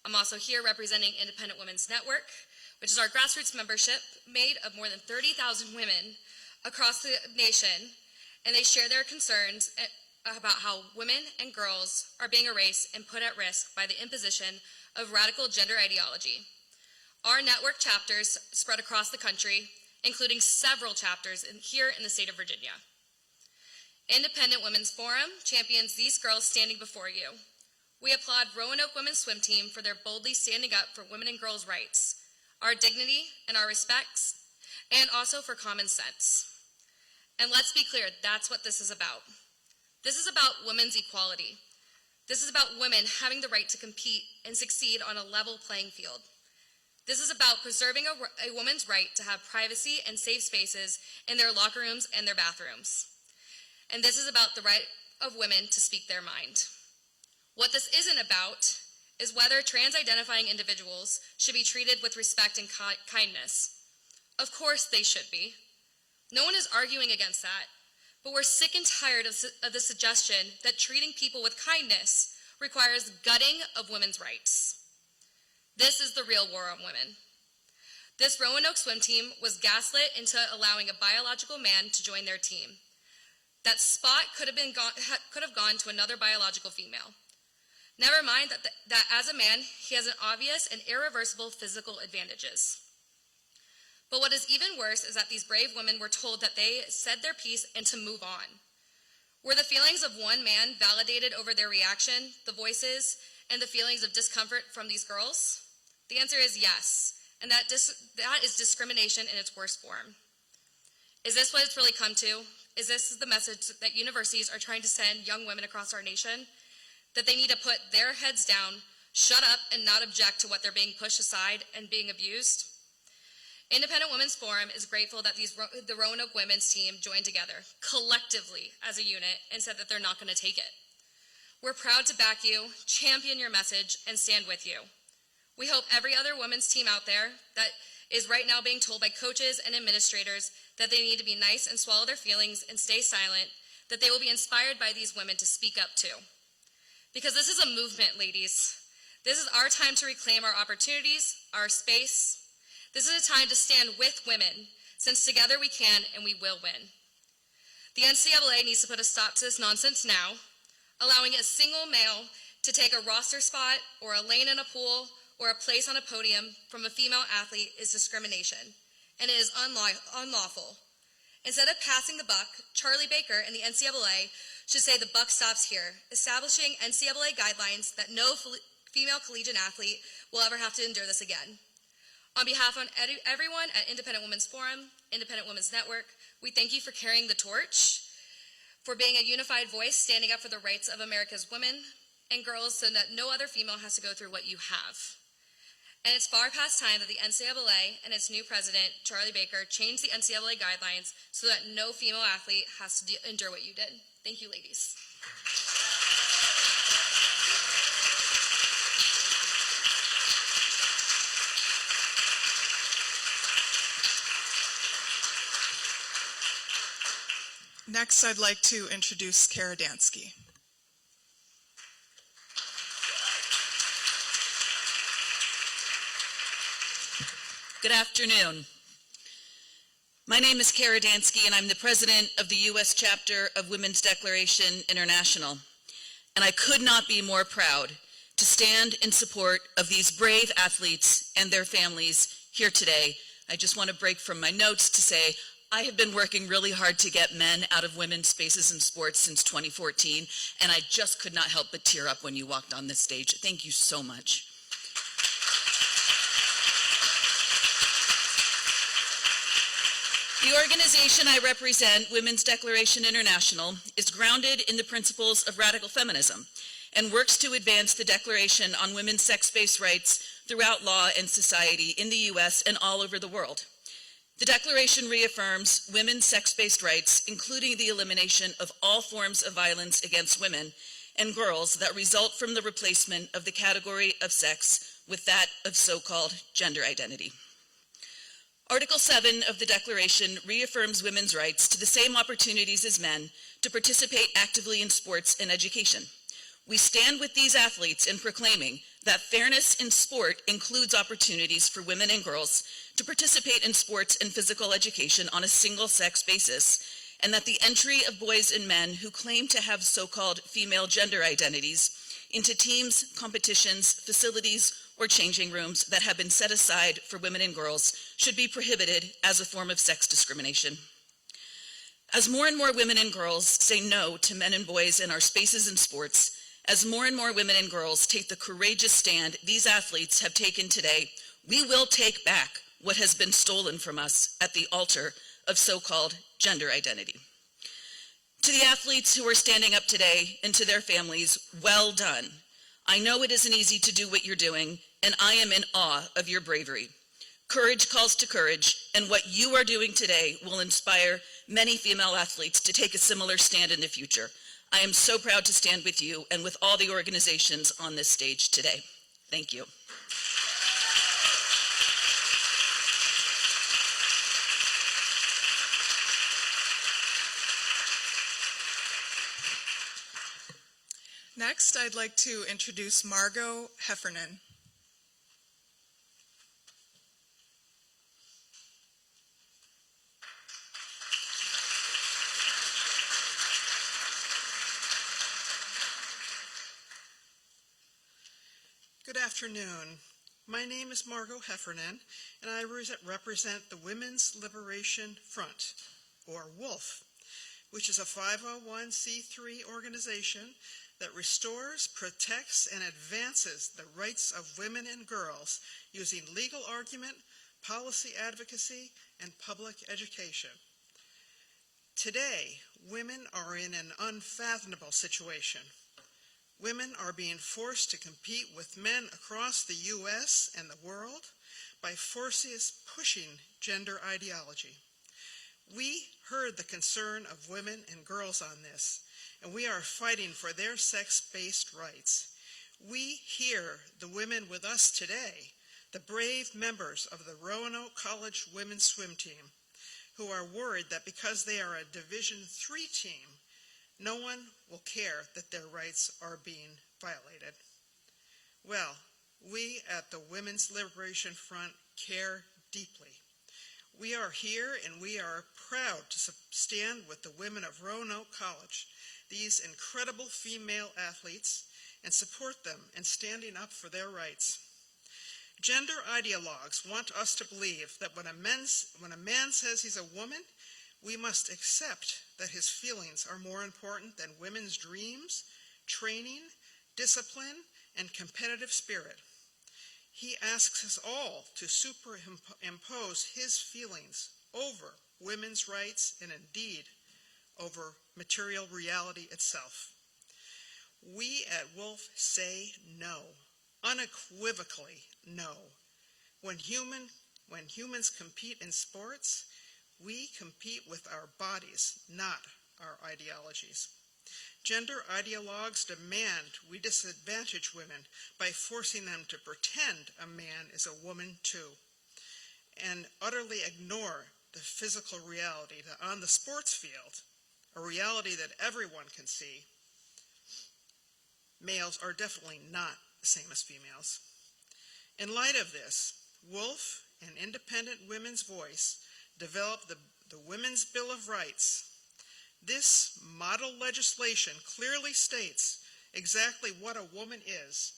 I'm also here representing Independent Women's Network, which is our grassroots membership made of more than 30,000 women across the nation, and they share their concerns about how women and girls are being erased and put at risk by the imposition of radical gender ideology. Our network chapters spread across the country, including several chapters here in the state of Virginia. Independent Women's Forum champions these girls standing before you. We applaud Roanoke Women's Swim Team for their boldly standing up for women and girls' rights, our dignity and our respects, and also for common sense. And let's be clear, that's what this is about. This is about women's equality. This is about women having the right to compete and succeed on a level playing field. This is about preserving a woman's right to have privacy and safe spaces in their locker rooms and their bathrooms. And this is about the right of women to speak their mind. What this isn't about is whether trans-identifying individuals should be treated with respect and kindness. Of course they should be. No one is arguing against that, but we're sick and tired of the suggestion that treating people with kindness requires gutting of women's rights. This is the real war on women. This Roanoke swim team was gaslit into allowing a biological man to join their team. That spot could have gone to another biological female. Never mind that as a man, he has an obvious and irreversible physical advantages. But what is even worse is that these brave women were told that they said their piece and to move on. Were the feelings of one man validated over their reaction, the voices, and the feelings of discomfort from these girls? The answer is yes, and that is discrimination in its worst form. Is this what it's really come to? Is this the message that universities are trying to send young women across our nation? That they need to put their heads down, shut up, and not object to what they're being pushed aside and being abused? Independent Women's Forum is grateful that the Roanoke women's team joined together, collectively as a unit, and said that they're not going to take it. We're proud to back you, champion your message, and stand with you. We hope every other women's team out there that is right now being told by coaches and administrators that they need to be nice and swallow their feelings and stay silent, that they will be inspired by these women to speak up too. Because this is a movement, ladies. This is our time to reclaim our opportunities, our space. This is a time to stand with women, since together we can and we will win. The NCAA needs to put a stop to this nonsense now. Allowing a single male to take a roster spot or a lane in a pool or a place on a podium from a female athlete is discrimination, and it is unlawful. Instead of passing the buck, Charlie Baker and the NCAA should say the buck stops here, establishing NCAA guidelines that no female collegiate athlete will ever have to endure this again. On behalf of everyone at Independent Women's Forum, Independent Women's Network, we thank you for carrying the torch, for being a unified voice standing up for the rights of America's women and girls so that no other female has to go through what you have. And it's far past time that the NCAA and its new president, Charlie Baker, change the NCAA guidelines so that no female athlete has to endure what you did. Thank you, ladies. Next, I'd like to introduce Kara Dansky. Good afternoon. My name is Kara Dansky, and I'm the president of the U.S. chapter of Women's Declaration International. And I could not be more proud to stand in support of these brave athletes and their families here today. I just want to break from my notes to say I have been working really hard to get men out of women's spaces in sports since 2014, and I just could not help but tear up when you walked on this stage. Thank you so much. The organization I represent, Women's Declaration International, is grounded in the principles of radical feminism and works to advance the Declaration on women's sex-based rights throughout law and society in the U.S. and all over the world. The Declaration reaffirms women's sex-based rights, including the elimination of all forms of violence against women and girls that result from the replacement of the category of sex with that of so-called gender identity. Article 7 of the Declaration reaffirms women's rights to the same opportunities as men to participate actively in sports and education. We stand with these athletes in proclaiming that fairness in sport includes opportunities for women and girls to participate in sports and physical education on a single-sex basis, and that the entry of boys and men who claim to have so-called female gender identities into teams, competitions, facilities, or changing rooms that have been set aside for women and girls should be prohibited as a form of sex discrimination. As more and more women and girls say no to men and boys in our spaces and sports, as more and more women and girls take the courageous stand these athletes have taken today, we will take back what has been stolen from us at the altar of so-called gender identity. To the athletes who are standing up today and to their families, well done. I know it isn't easy to do what you're doing, and I am in awe of your bravery. Courage calls to courage, and what you are doing today will inspire many female athletes to take a similar stand in the future. I am so proud to stand with you and with all the organizations on this stage today. Thank you. Next, I'd like to introduce Margot Heffernan. Good afternoon. My name is Margot Heffernan, and I represent the Women's Liberation Front, or WOLF. which is a 501c3 organization that restores, protects, and advances the rights of women and girls using legal argument, policy advocacy, and public education. Today, women are in an unfathomable situation. Women are being forced to compete with men across the U.S. and the world by forces pushing gender ideology. We heard the concern of women and girls on this, and we are fighting for their sex-based rights. We hear the women with us today, the brave members of the Roanoke College women's swim team, who are worried that because they are a Division III team, no one will care that their rights are being violated. Well, we at the Women's Liberation Front care deeply. We are here and we are proud to stand with the women of Roanoke College, these incredible female athletes, and support them in standing up for their rights. Gender ideologues want us to believe that when a man says he's a woman, we must accept that his feelings are more important than women's dreams, training, discipline, and competitive spirit. He asks us all to superimpose his feelings over women's rights and indeed over material reality itself. We at Wolf say no, unequivocally no. When humans compete in sports, we compete with our bodies, not our ideologies. Gender ideologues demand we disadvantage women by forcing them to pretend a man is a woman too, and utterly ignore the physical reality that on the sports field, a reality that everyone can see, males are definitely not the same as females. In light of this, Wolf and Independent Women's Voice developed the Women's Bill of Rights. This model legislation clearly states exactly what a woman is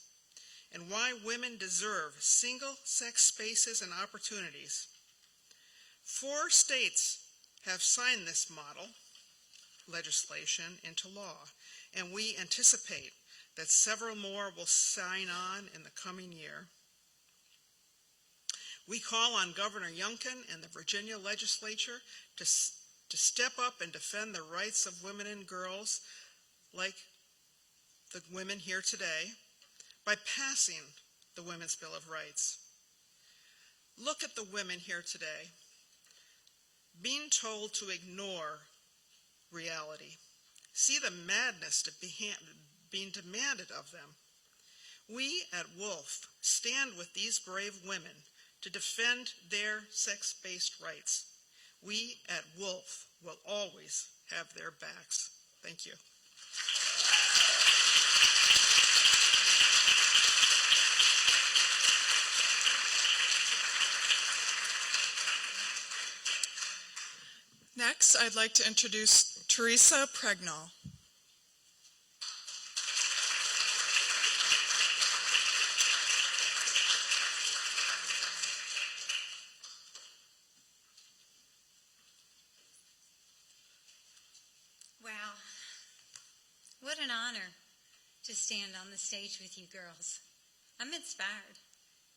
and why women deserve single-sex spaces and opportunities. 4 states have signed this model legislation into law, and we anticipate that several more will sign on in the coming year. We call on Governor Youngkin and the Virginia legislature to step up and defend the rights of women and girls like the women here today by passing the Women's Bill of Rights. Look at the women here today, being told to ignore reality. See the madness being demanded of them. We at Wolf stand with these brave women to defend their sex-based rights. We at Wolf will always have their backs. Thank you. Next, I'd like to introduce Teresa Pregnall. Wow, what an honor to stand on the stage with you girls. I'm inspired.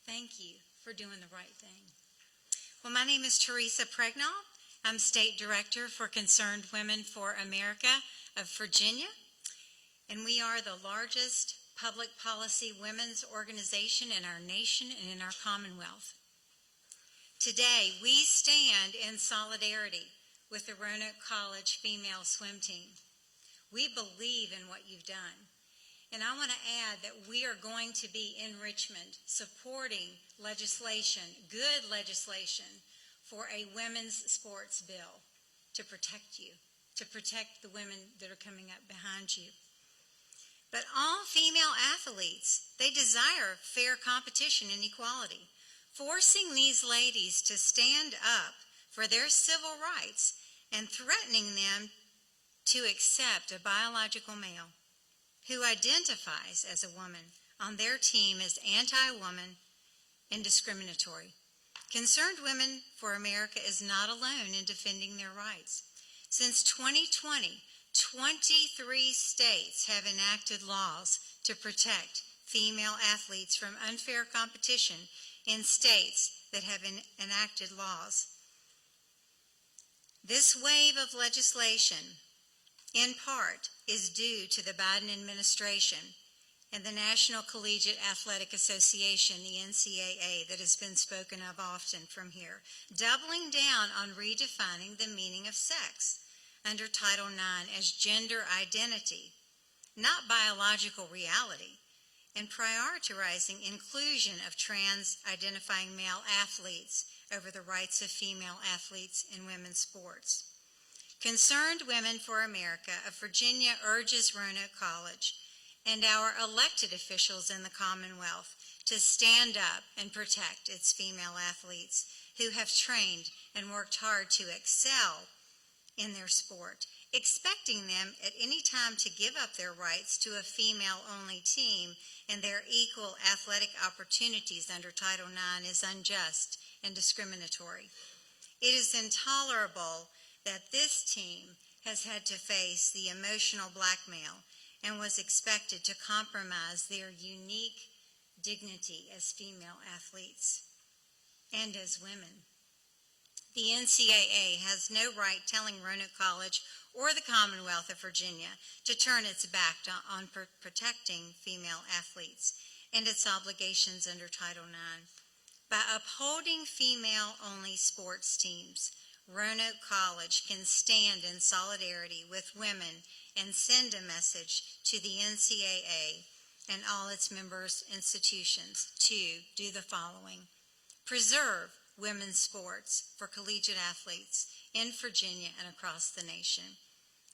Thank you for doing the right thing. Well, my name is Teresa Pregnall. I'm State Director for Concerned Women for America of Virginia, and we are the largest public policy women's organization in our nation and in our Commonwealth. Today, we stand in solidarity with the Roanoke College female swim team. We believe in what you've done. And I want to add that we are going to be in Richmond supporting legislation, good legislation, for a women's sports bill to protect you, to protect the women that are coming up behind you. But all female athletes, they desire fair competition and equality. Forcing these ladies to stand up for their civil rights and threatening them to accept a biological male who identifies as a woman on their team is anti-woman and discriminatory. Concerned Women for America is not alone in defending their rights. Since 2020, 23 states have enacted laws to protect female athletes from unfair competition in states that have enacted laws. This wave of legislation, in part, is due to the Biden administration and the National Collegiate Athletic Association, the NCAA, that has been spoken of often from here, doubling down on redefining the meaning of sex under Title IX as gender identity, not biological reality, and prioritizing inclusion of trans-identifying male athletes over the rights of female athletes in women's sports. Concerned Women for America of Virginia urges Roanoke College and our elected officials in the Commonwealth to stand up and protect its female athletes who have trained and worked hard to excel in their sport. Expecting them at any time to give up their rights to a female-only team and their equal athletic opportunities under Title IX is unjust and discriminatory. It is intolerable that this team has had to face the emotional blackmail and was expected to compromise their unique dignity as female athletes and as women. The NCAA has no right telling Roanoke College or the Commonwealth of Virginia to turn its back on protecting female athletes and its obligations under Title IX. By upholding female-only sports teams, Roanoke College can stand in solidarity with women and send a message to the NCAA and all its members institutions to do the following: preserve women's sports for collegiate athletes in Virginia and across the nation.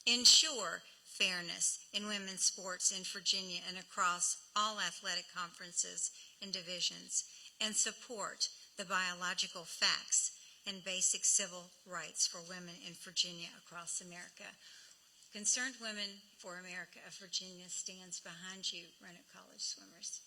Ensure fairness in women's sports in Virginia and across all athletic conferences and divisions, and support the biological facts and basic civil rights for women in Virginia across America. Concerned Women for America of Virginia stands behind you, Roanoke College swimmers.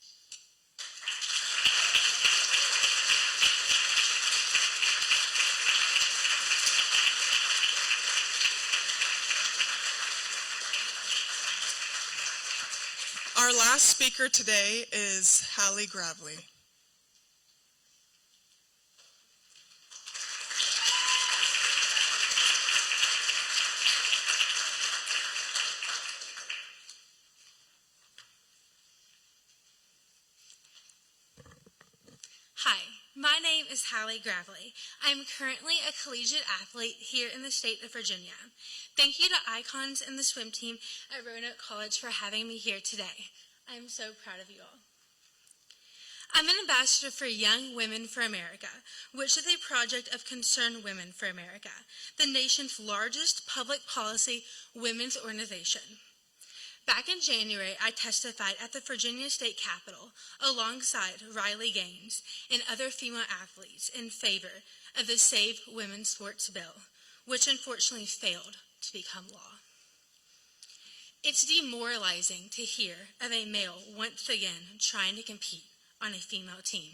Our last speaker today is Hallie Gravely. Hi, my name is Hallie Gravely. I'm currently a collegiate athlete here in the state of Virginia. Thank you to Icons and the swim team at Roanoke College for having me here today. I'm so proud of you all. I'm an ambassador for Young Women for America, which is a project of Concerned Women for America, the nation's largest public policy women's organization. Back in January, I testified at the Virginia State Capitol alongside Riley Gaines and other female athletes in favor of the Save Women's Sports bill, which unfortunately failed to become law. It's demoralizing to hear of a male once again trying to compete on a female team.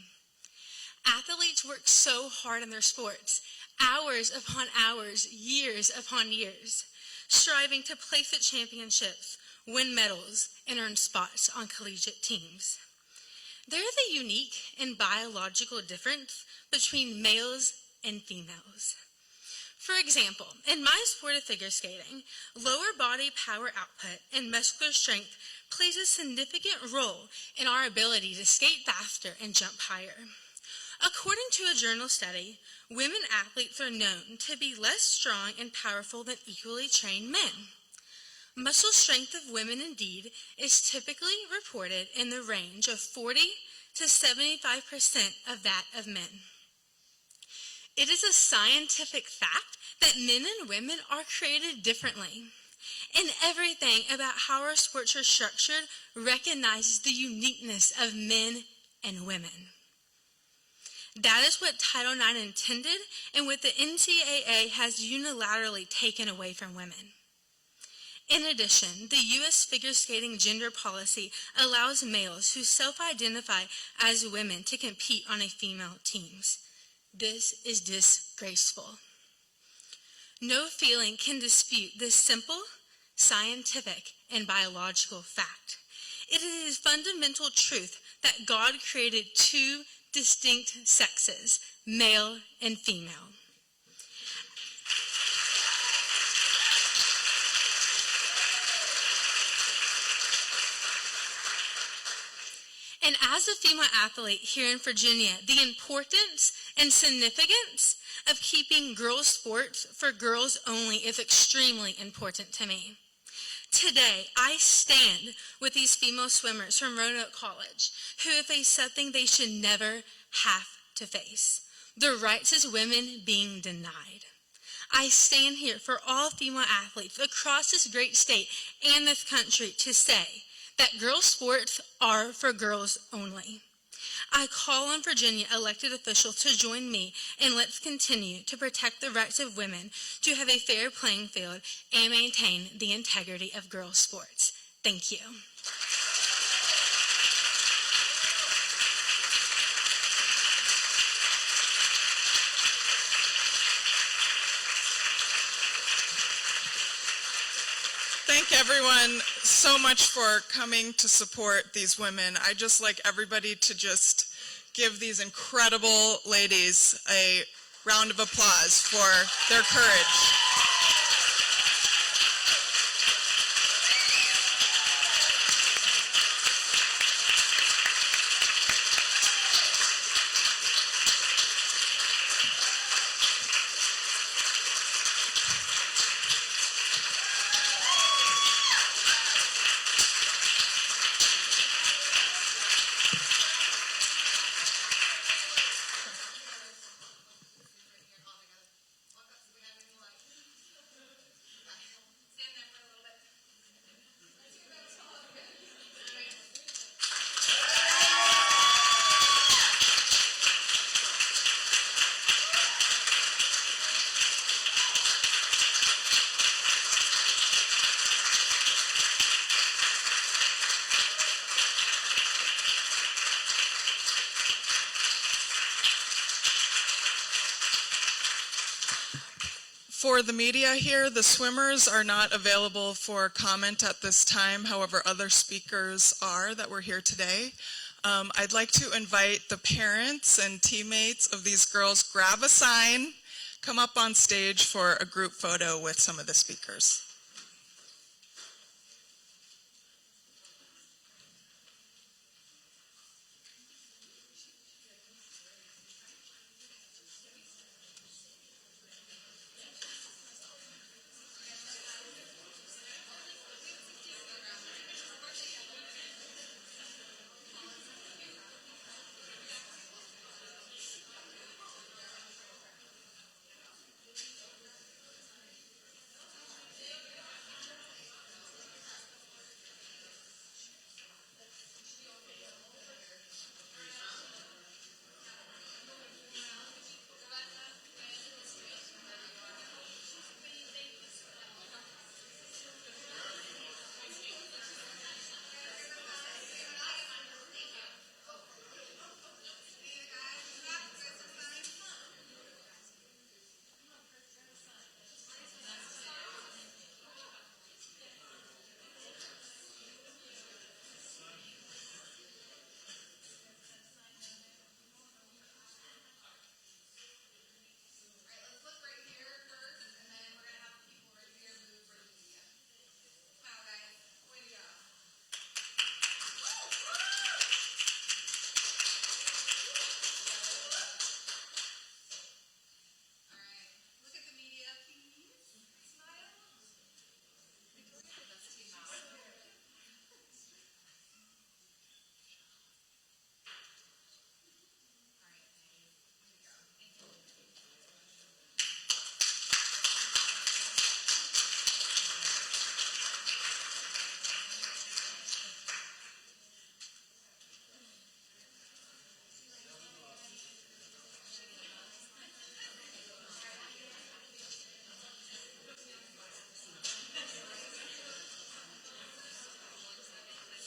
Athletes work so hard in their sports, hours upon hours, years upon years, striving to place at championships, win medals, and earn spots on collegiate teams. There is a unique and biological difference between males and females. For example, in my sport of figure skating, lower body power output and muscular strength plays a significant role in our ability to skate faster and jump higher. According to a journal study, women athletes are known to be less strong and powerful than equally trained men. Muscle strength of women indeed is typically reported in the range of 40 to 75% of that of men. It is a scientific fact that men and women are created differently, and everything about how our sports are structured recognizes the uniqueness of men and women. That is what Title IX intended and what the NCAA has unilaterally taken away from women. In addition, the U.S. figure skating gender policy allows males who self-identify as women to compete on a female teams. This is disgraceful. No feeling can dispute this simple, scientific, and biological fact. It is a fundamental truth that God created two distinct sexes, male and female. And as a female athlete here in Virginia, the importance and significance of keeping girls' sports for girls only is extremely important to me. Today, I stand with these female swimmers from Roanoke College who have faced something they should never have to face: their rights as women being denied. I stand here for all female athletes across this great state and this country to say that girls' sports are for girls only. I call on Virginia elected officials to join me, and let's continue to protect the rights of women to have a fair playing field and maintain the integrity of girls' sports. Thank you. Thank everyone so much for coming to support these women. I'd just like everybody to just give these incredible ladies a round of applause for their courage. For the media here, the swimmers are not available for comment at this time. However, other speakers are that were here today. I'd like to invite the parents and teammates of these girls, grab a sign, come up on stage for a group photo with some of the speakers.